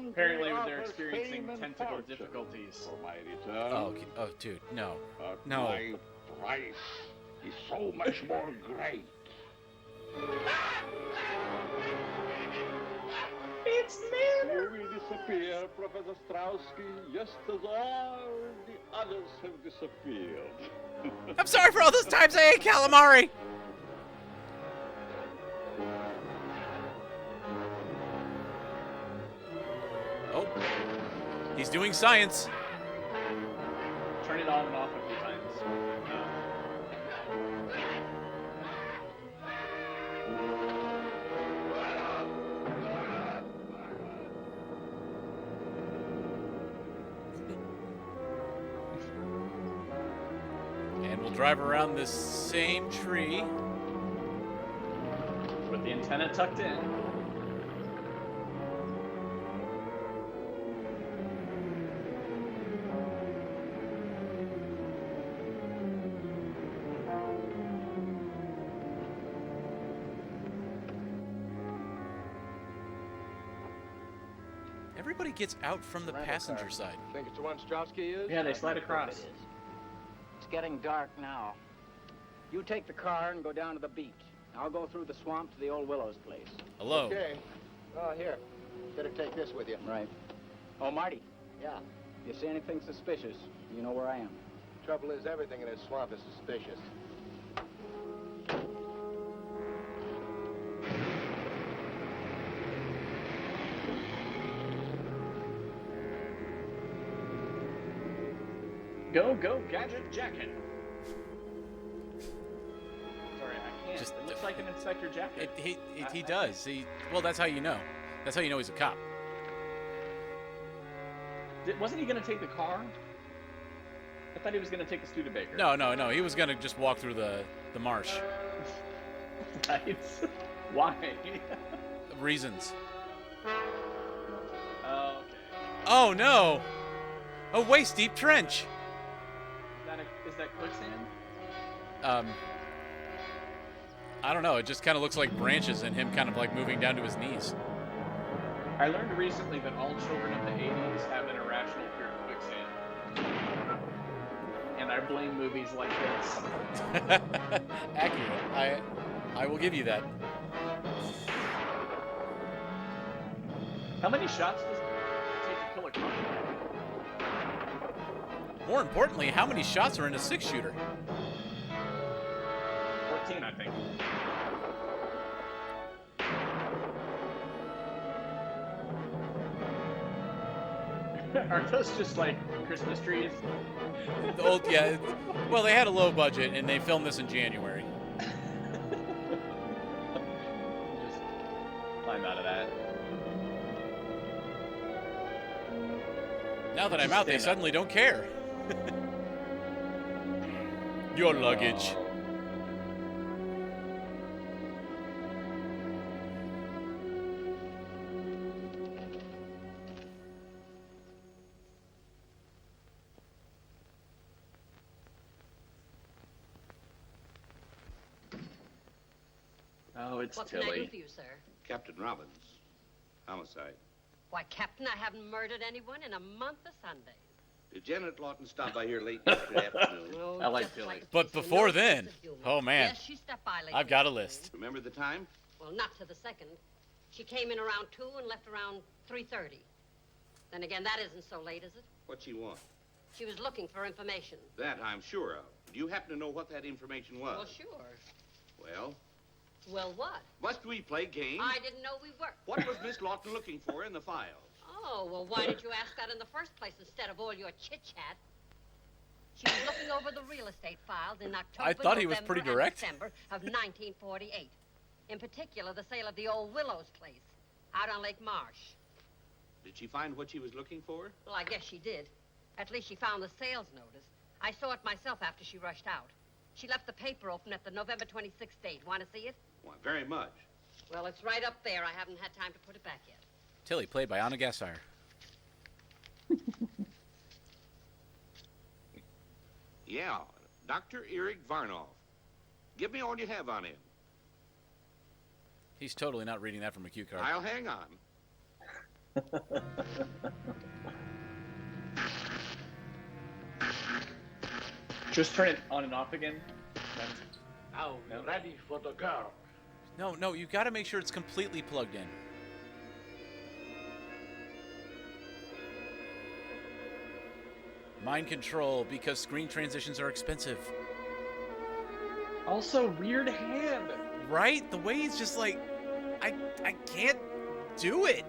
Apparently they're experiencing tentacle difficulties. For my return. Oh, dude, no. But No. my price is so much more great. It's me! You will disappear, Professor Strauski, just as all the others have disappeared. I'm sorry for all those times I ate calamari! Oh. He's doing science. Turn it on and off a few times. And we'll drive around this same tree. With the antenna tucked in. Everybody gets out from the Rental passenger car. side. Think it's the one Strowski used? Yeah, they slide It across. is. It's getting dark now. You take the car and go down to the beach. I'll go through the swamp to the old Willow's place. Hello. Okay. Oh, here. Better take this with you. Right. Oh, Marty. Yeah. If you see anything suspicious, you know where I am. Trouble is, everything in this swamp is suspicious. Go, go, Gadget Jacket. Sorry, I can't. Just- it looks like an Inspector Jacket. He does. Well, that's how you know. That's how you know he's a cop. Wasn't he going to take the car? I thought he was going to take the Studebaker. No. He was gonna just walk through the marsh. Right. Why? Reasons. Oh, okay. Oh no! A waist deep trench. Is that quicksand? I don't know. It just kind of looks like branches and him kind of like moving down to his knees. I learned recently that all children of the 80s have an irrational fear of quicksand. And I blame movies like this. Accurate. I will give you that. How many shots does it take to kill a car? More importantly, how many shots are in a 6-shooter? 14, I think. Aren't those just like Christmas trees? Yeah. Well, they had a low budget and they filmed this in January. Just climb out of that. Now that I'm Just out, they stand up. suddenly don't care. Your luggage. Oh, it's What can I do Tilly. for you, sir? Captain Robbins. Homicide. Why, Captain, I haven't murdered anyone in a month of Sundays. Did Janet Lawton stop by here late yesterday afternoon? Oh, I like just Tilly. a But piece of before no then, sense of humor. oh, man. Yes, she stepped by late. I've got a list. Remember the time? Well, not to the second. She came in around 2 and left around 3:30. Then again, that isn't so late, is it? What she want? She was looking for information. That I'm sure of. Do you happen to know what that information was? Well, sure. Well? Well, what? Must we play games? I didn't know we were. What was Miss Lawton looking for in the files? Oh, well, why did you ask that in the first place instead of all your chit-chat? She was looking over the real estate files in October, I thought he was November, pretty direct. and December of 1948. In particular, the sale of the old Willows place out on Lake Marsh. Did she find what she was looking for? Well, I guess she did. At least she found the sales notice. I saw it myself after she rushed out. She left the paper open at the November 26th date. Want to see it? Why, very much. Well, it's right up there. I haven't had time to put it back yet. Tilly, played by Anna Gassire. Yeah, Dr. Eric Varnoff. Give me all you have on him. He's totally not reading that from a cue card. I'll hang on. Just turn it on and off again. Now, ready for the girl. No, you got to make sure it's completely plugged in. Mind control, because screen transitions are expensive. Also, weird hand. Right? The way he's just like, I can't do it.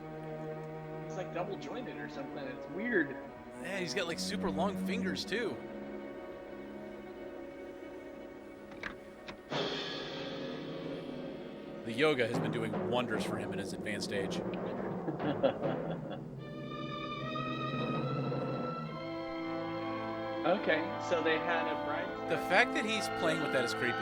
It's like double jointed or something. It's weird. Yeah, he's got like super long fingers too. The yoga has been doing wonders for him in his advanced age. Okay, so they had a bride. The fact that he's playing with that is creepy.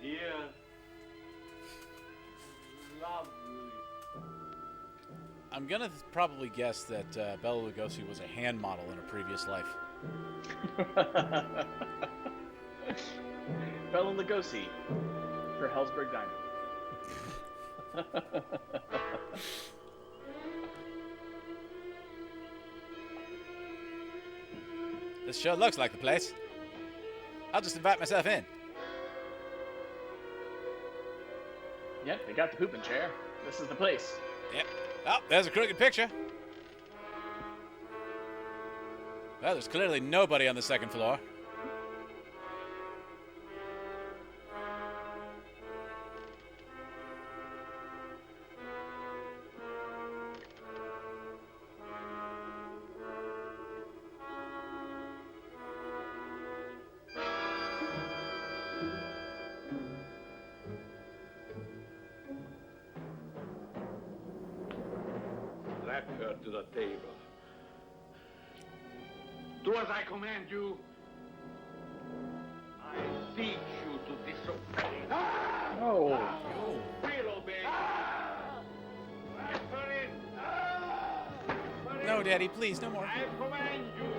Dear, lovely. I'm gonna probably guess that Bela Lugosi was a hand model in a previous life. Bela Lugosi for Hellsberg Diamond. This sure looks like the place. I'll just invite myself in. Yep, they got the pooping chair. This is the place. Yep. Oh, there's a crooked picture. Well, there's clearly nobody on the second floor. Drag her to the table. Do as I command you. I teach you to disobey. Oh. Will obey. Get her in. No, Daddy, please, no more. I command you.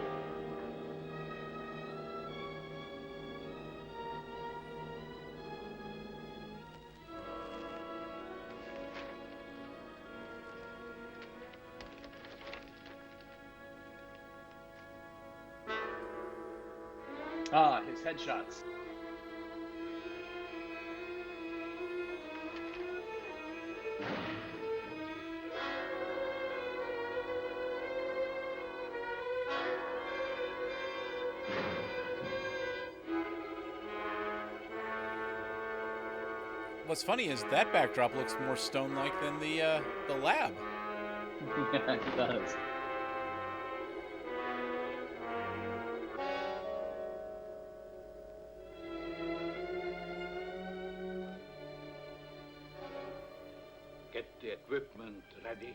Ah, his headshots. What's funny is that backdrop looks more stone-like than the lab. Yeah, it does. Get the equipment ready.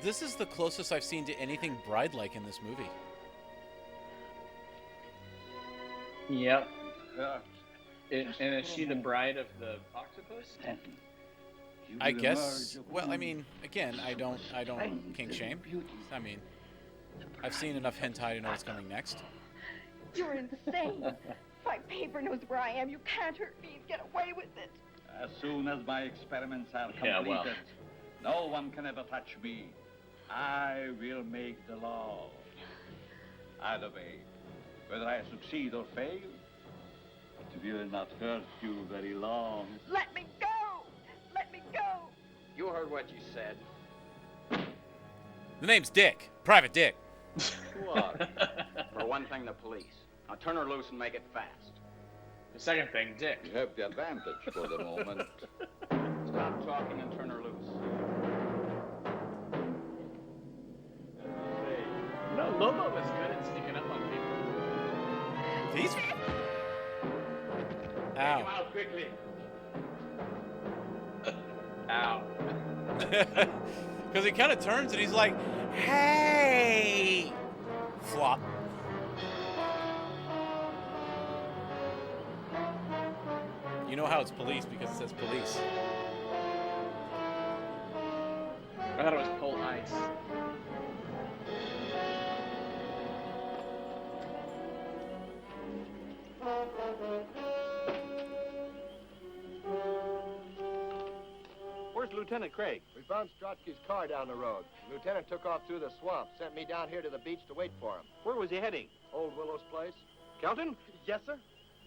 This is the closest I've seen to anything bride-like in this movie. Yep. And is she the bride of the octopus? I guess. Well, I mean, again, I don't kink shame. I mean, I've seen enough hentai to know what's coming next. You're insane. My paper knows where I am. You can't hurt me and get away with it. As soon as my experiments are completed, Yeah, well. No one can ever touch me. I will make the law. Either way, whether I succeed or fail, it will not hurt you very long. Let me go! Let me go! You heard what you said. The name's Dick. Private Dick. Who are you? For one thing, the police. Now turn her loose and make it fast. The second thing, Dick. You have the advantage for the moment. Stop talking and turn her loose. No, Lobo was good at sneaking up on people. He's. Take him Ow. out quickly. Ow. Because he kind of turns and he's like, hey! Flop. You know how it's police because it says police. I thought it was cold ice. Where's Lieutenant Craig? We found Strotsky's car down the road. The lieutenant took off through the swamp, sent me down here to the beach to wait for him. Where was he heading? Old Willow's place. Kelton? Yes, sir.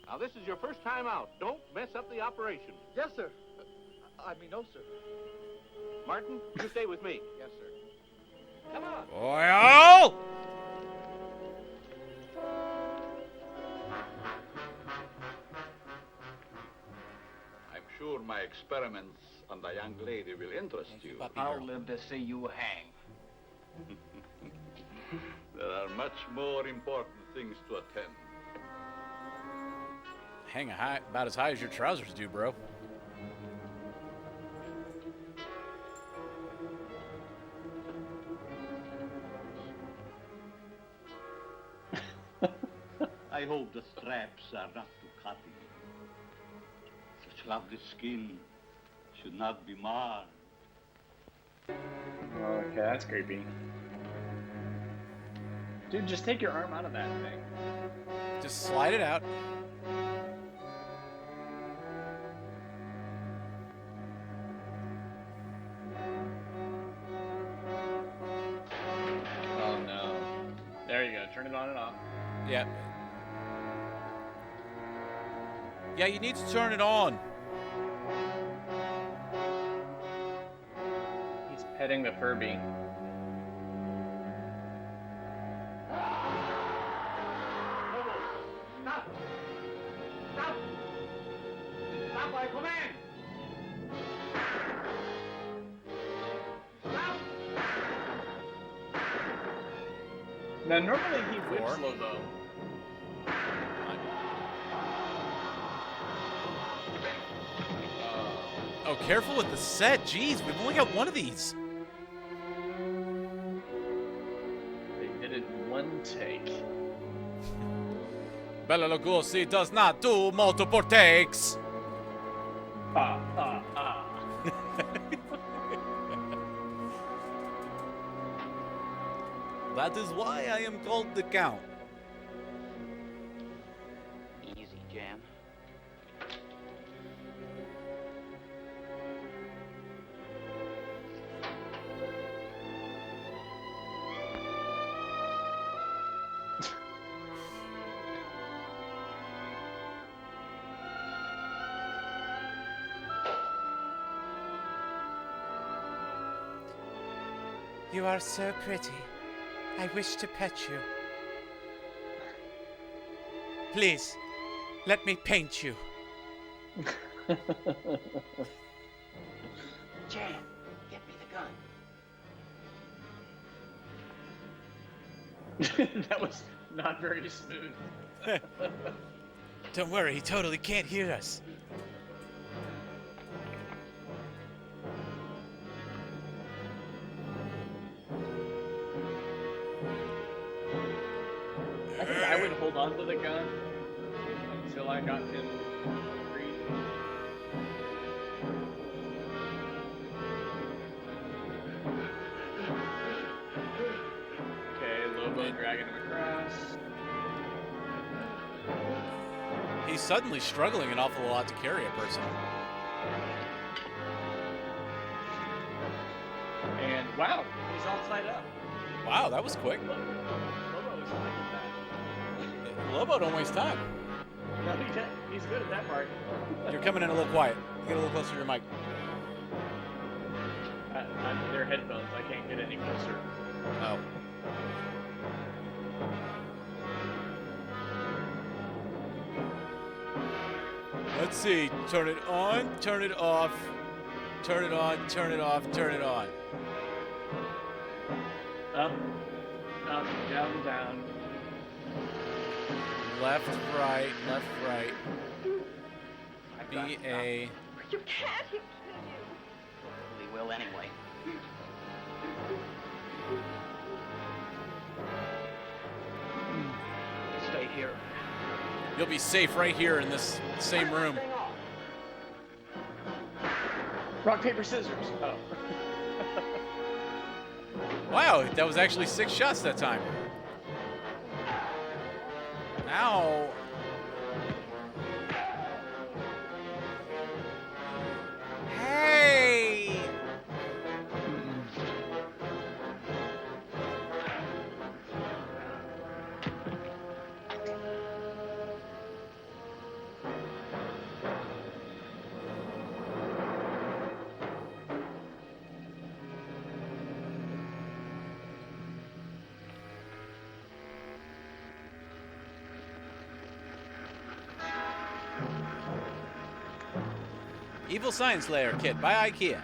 Now, this is your first time out. Don't mess up the operation. Yes, sir. No, sir. Martin, you stay with me. Yes, sir. Come on. Oil! I'm sure my experiments on the young lady will interest you. I'll live to see you hang. There are much more important things to attend. Hang high, about as high as your trousers do, bro. I hope the straps are not too cutting. Such lovely skin should not be marred. Okay, that's creepy. Dude, just take your arm out of that thing. Just slide it out. Oh no. There you go, turn it on and off. Yeah. Yeah, you need to turn it on. He's petting the Furby. Stop! Stop! Stop by command! Stop! Now, normally he whips Lobo. Oh, careful with the set. Jeez, we've only got one of these. They did it in one take. Bela Lugosi does not do multiple takes. That is why I am called the Count. Easy, Jan. You are so pretty. I wish to pet you. Please, let me paint you. Jan, get me the gun. That was not very smooth. Don't worry, he totally can't hear us. I think I would hold on to the gun until I got him free. Okay, Lobo dragging him across. He's suddenly struggling an awful lot to carry a person. Wow, that was quick. Lobo was fine with that. Lobo don't waste time. No, he's good at that part. You're coming in a little quiet. Get a little closer to your mic. They're headphones. I can't get any closer. Oh. Let's see. Turn it on, turn it off, turn it on, turn it off, turn it on. Up, down, down. Left, right, left, right. B-A. You can't. He'll kill you. We will anyway. Stay here. You'll be safe right here in this same room. Rock, paper, scissors. Oh. Wow, that was actually 6 shots that time. Ow. Hey! Evil Science Layer kit by IKEA.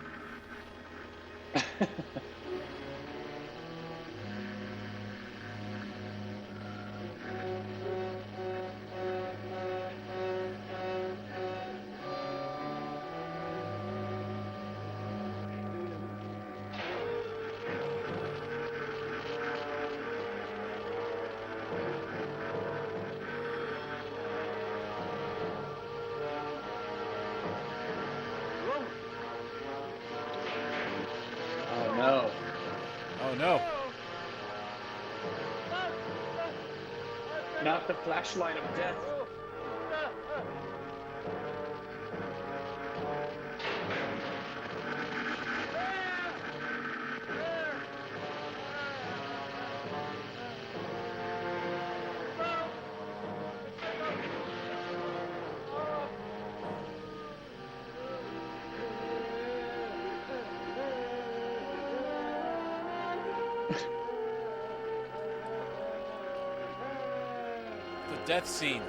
Oh no. Oh no. Not the flashlight of death. The death scene.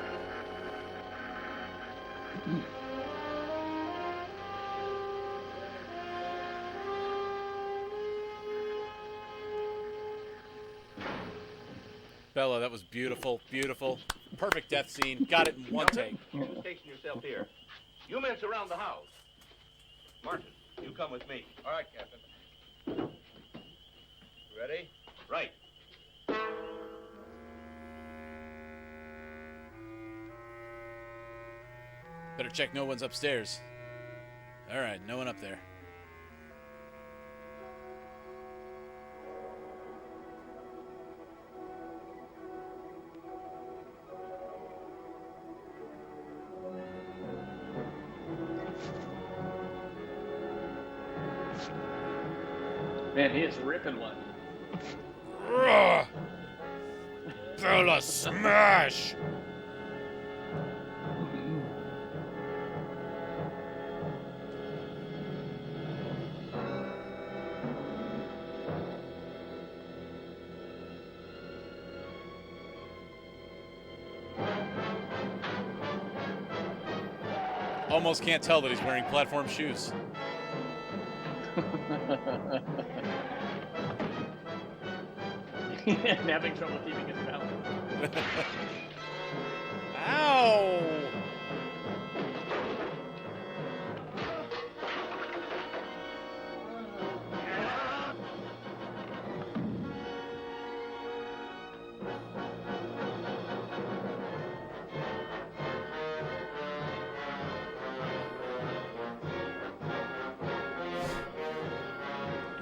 Bella, that was beautiful, beautiful. Perfect death scene. Got it in one take. Station yourself here. You men surround the house. Martin, you come with me. All right, Captain. Ready? Right. Better check no one's upstairs. All right, no one up there. Man, he is ripping one. Bella, smash! Almost can't tell that he's wearing platform shoes. And having trouble keeping his balance. Ow!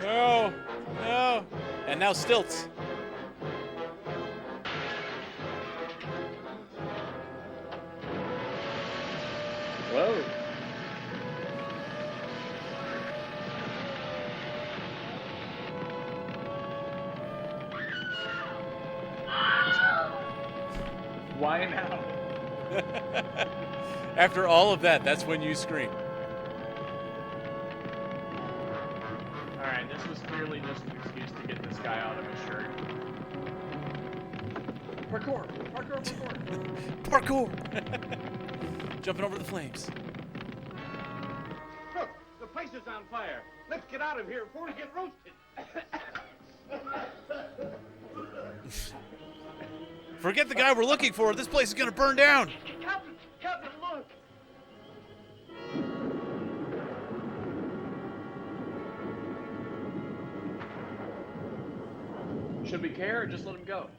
No, no. And now stilts. Whoa. Why now? After all of that, that's when you scream. Alright, this was clearly just an excuse to get this guy out of his shirt. Parkour! Parkour! Parkour! Parkour! Jumping over the flames. Look, the place is on fire. Let's get out of here before we get roasted. Forget the guy we're looking for. This place is gonna burn down. Captain, look. Should we care or just let him go?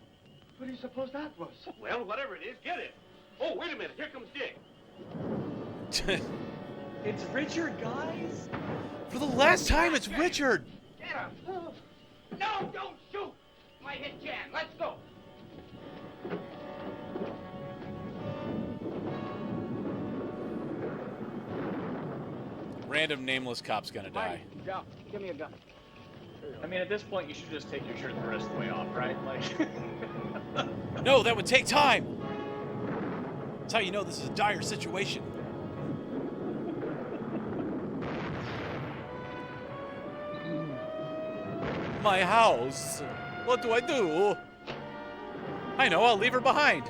What do you suppose that was? Well, whatever it is, get it. Oh, wait a minute. Here comes Dick. It's Richard, guys! For the last time, it's Richard. Get him. No, don't shoot. Might hit Jan. Let's go. Random nameless cop's gonna die. Joe, give me a gun. I mean, at this point, you should just take your shirt the rest of the way off, right? Like, No, that would take time. That's how you know this is a dire situation. My house. What do I do? I know, I'll leave her behind.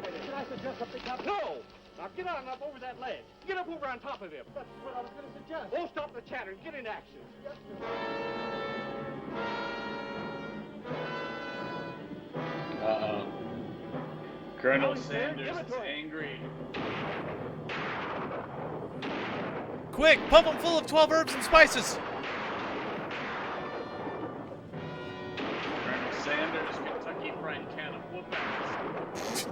Can I suggest something, Captain? No! Now get on up over that ledge. Get up over on top of him. That's what I was going to suggest. Oh, stop the chatter and get in action. Yes, sir. uh-oh. Colonel Sanders is angry. Quick, pump them full of 12 herbs and spices. Colonel Sanders, Kentucky Fried Can of Whoop-ass.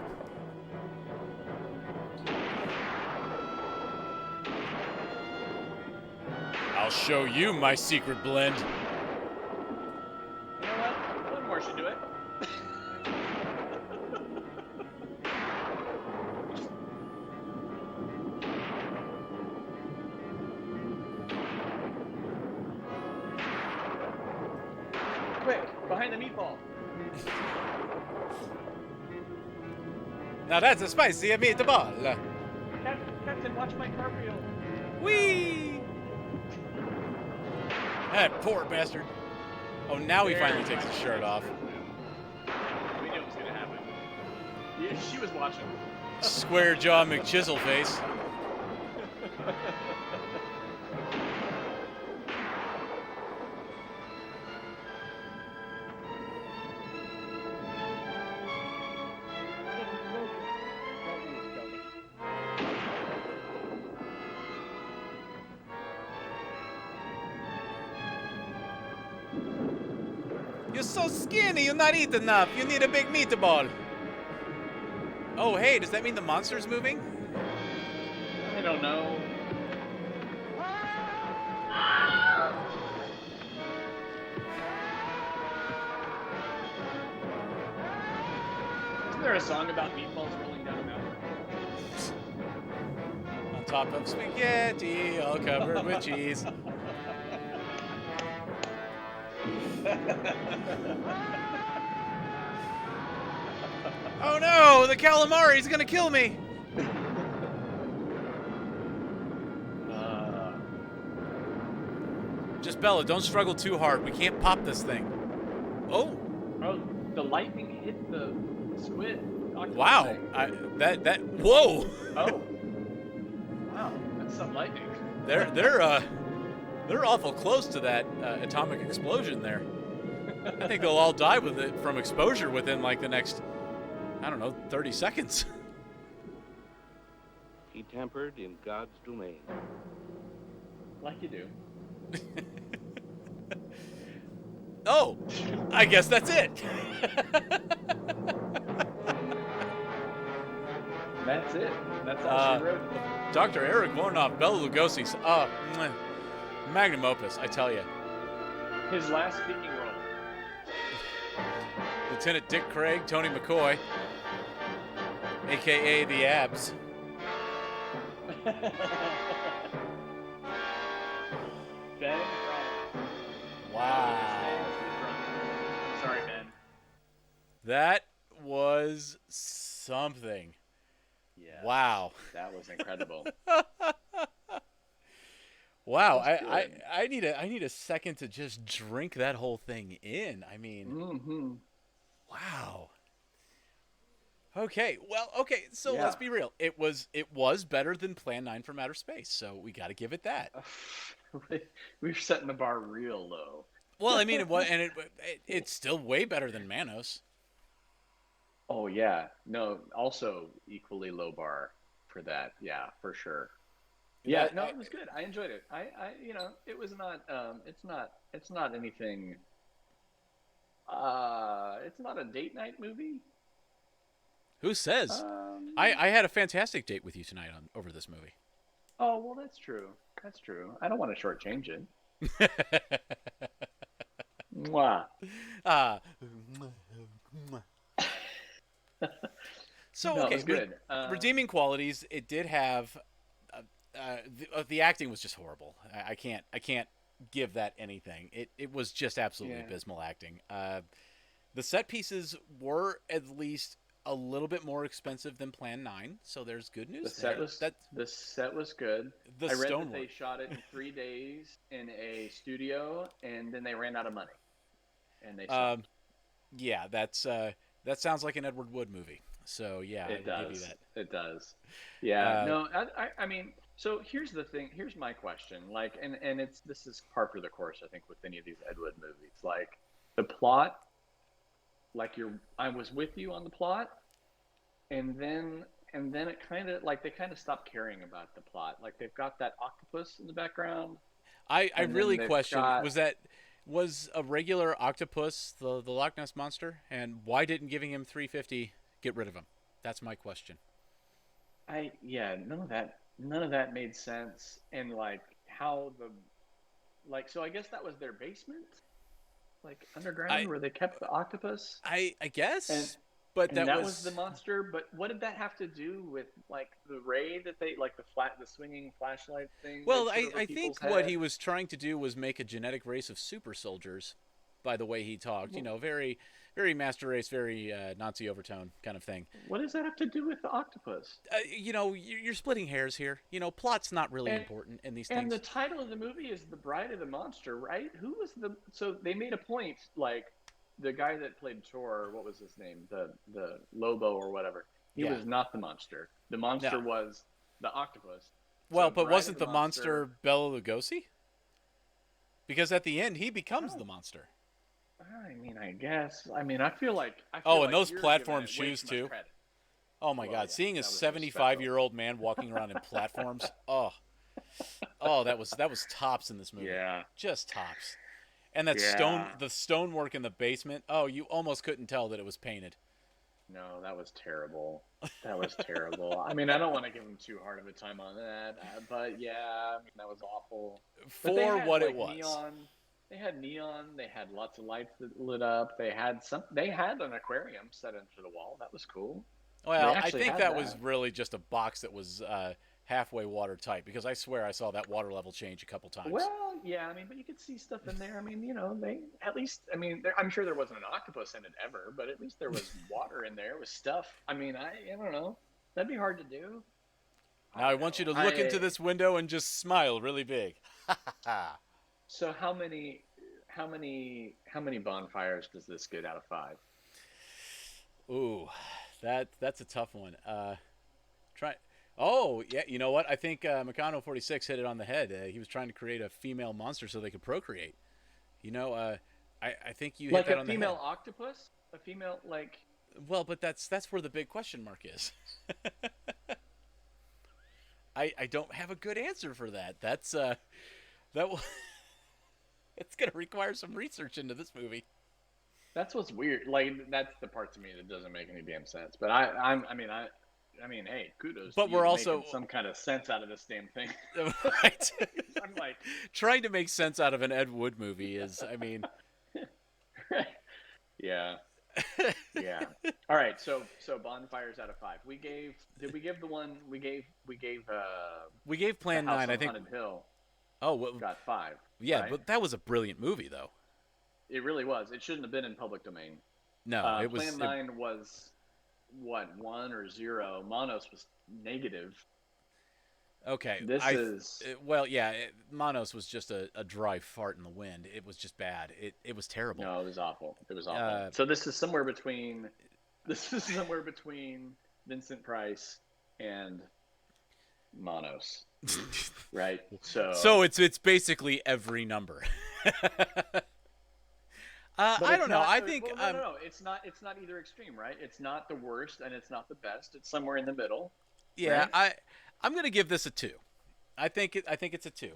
I'll show you my secret blend. You know what? One more should do it. Quick, behind the meatball. Now that's a spicy meatball. Captain, watch my cartwheel. Whee! That poor bastard. Oh, now he finally takes his shirt off. We knew it was gonna happen. Yeah, she was watching. Square jaw McChiselface. You're so skinny, you're not eat enough. You need a big meatball. Oh, hey, does that mean the monster's moving? I don't know. Isn't there a song about meatballs rolling down a mountain? On top of spaghetti, all covered with cheese. Oh no, the calamari's gonna kill me. Just Bella, don't struggle too hard. We can't pop this thing. Oh. Oh, the lightning hit the squid. Wow. Whoa. Oh. Wow, that's some lightning. They're awful close to that atomic explosion there. I think they'll all die with it from exposure within like the next, I don't know, 30 seconds. He tempered in God's domain. Like you do. Oh, I guess that's it. That's it. That's all she wrote. Dr. Eric Warnoff, Bela Lugosi's, magnum opus, I tell you. His last speaking role. Lieutenant Dick Craig, Tony McCoy, a.k.a. the Abs. That was something. Yes. Wow. That was incredible. Wow. That was good. I need a second to just drink that whole thing in. I mean, Mm-hmm. wow. Okay. Well, okay, so let's Yeah. be real. It was better than Plan 9 from Outer Space. So we got to give it that. We're setting the bar real low. Well, I mean, it's still way better than Manos. Oh yeah. No, also equally low bar for that. Yeah, for sure. Yeah, That no, it was good. I enjoyed it. It was not it's not anything it's not a date night movie. Who says? Um I had a fantastic date with you tonight on over this movie. oh, well that's true. That's true. I don't want to shortchange it. Mwah. uh, so No, it okay, was good. redeeming qualities. It did have. The acting was just horrible. I can't give that anything. It was just absolutely Yeah. abysmal acting. The set pieces were at least a little bit more expensive than Plan 9, so there's good news there. The set was good. The I read that stonework. they shot it in 3 days in a studio, and then they ran out of money, and they stopped. Yeah, that sounds like an Edward Wood movie. So yeah, It I will give you does. that. It does. Yeah. Uh, No. I mean. So here's the thing. Here's my question. Like, and this is par for the course. I think with any of these Ed Wood movies, like the plot, like I was with you on the plot, and then it kind of like they kind of stopped caring about the plot. Like they've got that octopus in the background. I And then really they've question got- was a regular octopus the Loch Ness monster, and why didn't giving him 350 get rid of him? That's my question. None of that made sense. And like how so I guess that was their basement, like underground where they kept the octopus. I guess, And but and that was the monster. But what did that have to do with like the ray that they like the swinging flashlight thing? well, they put over I think people's what head? he was trying to do was make a genetic race of super soldiers. By the way he talked, very master race, very Nazi overtone kind of thing. What does that have to do with the octopus? You're splitting hairs here. Plot's not really And- important in these And things. the title of the movie is The Bride of the Monster, right? Who was so they made a point, like the guy that played Thor, what was his name? The Lobo or whatever. He Yeah. was not the monster. The monster No. was the octopus. Well, So but Bride wasn't of the monster Bela Lugosi? Because at the end he becomes the monster. I mean, I guess. I mean, I feel like Oh, and like those you're platform giving it way shoes too much too. credit. Oh my Well, God! yeah, Seeing a that was their 75-year-old man walking around in platforms. Oh, that was tops in this movie. Yeah. Just tops. And that Yeah. the stonework in the basement. Oh, you almost couldn't tell that it was painted. No, that was terrible. That was terrible. I mean, I don't want to give them too hard of a time on that, but yeah, I mean, that was awful. But they For had, what like, it was. Neon. They had neon. They had lots of lights that lit up. They had an aquarium set into the wall. That was cool. Well, They I actually think had that was really just a box that was halfway watertight, because I swear I saw that water level change a couple times. Well, yeah, I mean, but you could see stuff in there. I mean, they at least. I mean, I'm sure there wasn't an octopus in it ever, but at least there was water in there with stuff. I mean, I don't know. That'd be hard to do. Now I want you to look into this window and just smile really big. So how many bonfires does this get out of 5? Ooh, that's a tough one. Try. Oh, yeah. You know what? I think Meccano 46 hit it on the head. He was trying to create a female monster so they could procreate. I think you hit Like that a on the female head. octopus? A female like? Well, but that's where the big question mark is. I don't have a good answer for that. That's that will. It's gonna require some research into this movie. That's what's weird. Like that's the part to me that doesn't make any damn sense. But I mean, hey, kudos. But to you we're for also making some kind of sense out of this damn thing. Right. I'm like trying to make sense out of an Ed Wood movie is, I mean, yeah, yeah. All right, so bonfires out of 5. Did we give the one we gave Plan the House 9. on I think. Haunted Hill Oh, well, got 5. yeah, right? but that was a brilliant movie, though. It really was. It shouldn't have been in public domain. No, it Plan was 9 was, what, 1 or 0. Monos was negative. okay. This is... Well, yeah. Monos was just a dry fart in the wind. It was just bad. It was terrible. No, it was awful. It was awful. So this is somewhere between... This is somewhere between Vincent Price and Monos, right? So it's basically every number. I don't know. I think no. It's not either extreme, right? It's not the worst and it's not the best. It's somewhere in the middle. Yeah, right? I'm gonna give this a 2. I think it's a 2.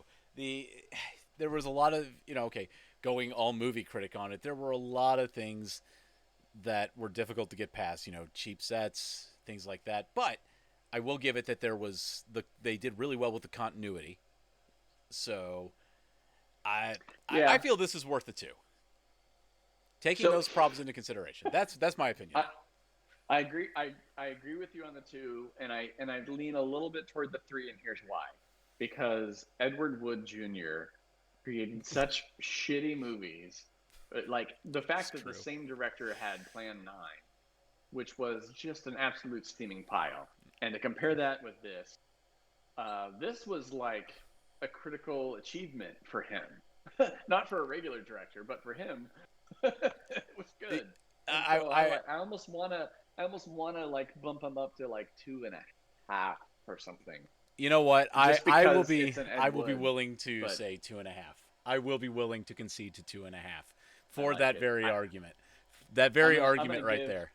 There was a lot of okay, going all movie critic on it. There were a lot of things that were difficult to get past. Cheap sets, things like that. But I will give it that they did really well with the continuity. So I feel this is worth the 2. Taking those problems into consideration. That's my opinion. I agree. I agree with you on the 2, and I lean a little bit toward the 3, and here's why. Because Edward Wood Jr. created such shitty movies. Like the fact that the same director had Plan 9, which was just an absolute steaming pile, and to compare that with this, this was like a critical achievement for him. Not for a regular director, but for him. It was good. I almost wanna like bump him up to like 2.5 or something. You know what? I will be willing to say 2.5. I will be willing to concede to 2.5 for like that it. very argument. That very argument right there.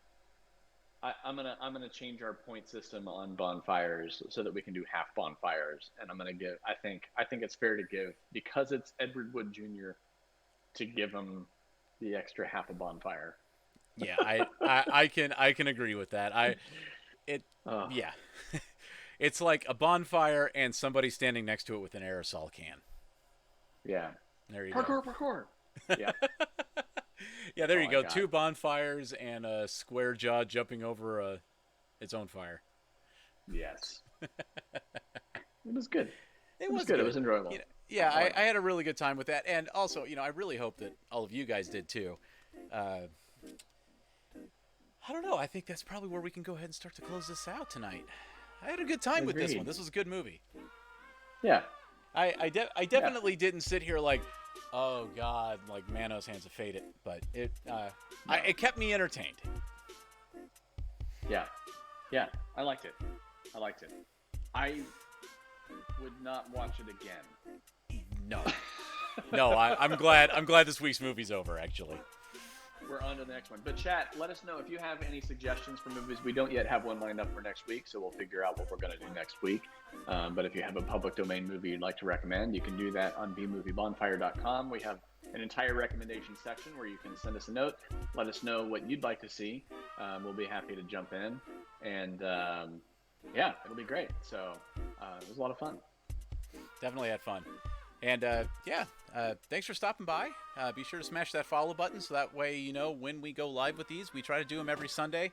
I'm gonna change our point system on bonfires so that we can do half bonfires, and I'm gonna give. I think it's fair to give, because it's Edward Wood Jr., to give him the extra half a bonfire. Yeah, I can agree with that. Yeah. It's like a bonfire and somebody standing next to it with an aerosol can. Yeah. There you go. Parkour. Yeah. Yeah, there you go. 2 bonfires and a square jaw jumping over its own fire. Yes. It was good. It was good. It was enjoyable. I had a really good time with that. And also, I really hope that all of you guys did too. I don't know. I think that's probably where we can go ahead and start to close this out tonight. I had a good time with this one. This was a good movie. Yeah. I definitely didn't sit here like, oh God, like Manos Hands of Fate it, but it kept me entertained. Yeah. I liked it. I would not watch it again. No. I'm glad this week's movie's over, actually. We're on to the next one. But chat, let us know if you have any suggestions for movies. We don't yet have one lined up for next week, so we'll figure out what we're going to do next week. But if you have a public domain movie you'd like to recommend, you can do that on bmoviebonfire.com. We have an entire recommendation section where you can send us a note. Let us know what you'd like to see. We'll be happy to jump in. And it'll be great. So it was a lot of fun. Definitely had fun. And thanks for stopping by. Be sure to smash that follow button so that way when we go live with these. We try to do them every Sunday.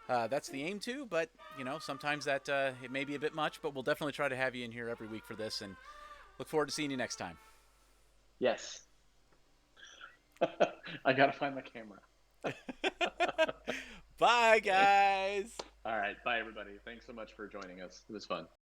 That's the aim to, but sometimes that it may be a bit much, but we'll definitely try to have you in here every week for this, and look forward to seeing you next time. Yes. I gotta find my camera. Bye, guys. All right, bye everybody. Thanks so much for joining us. It was fun.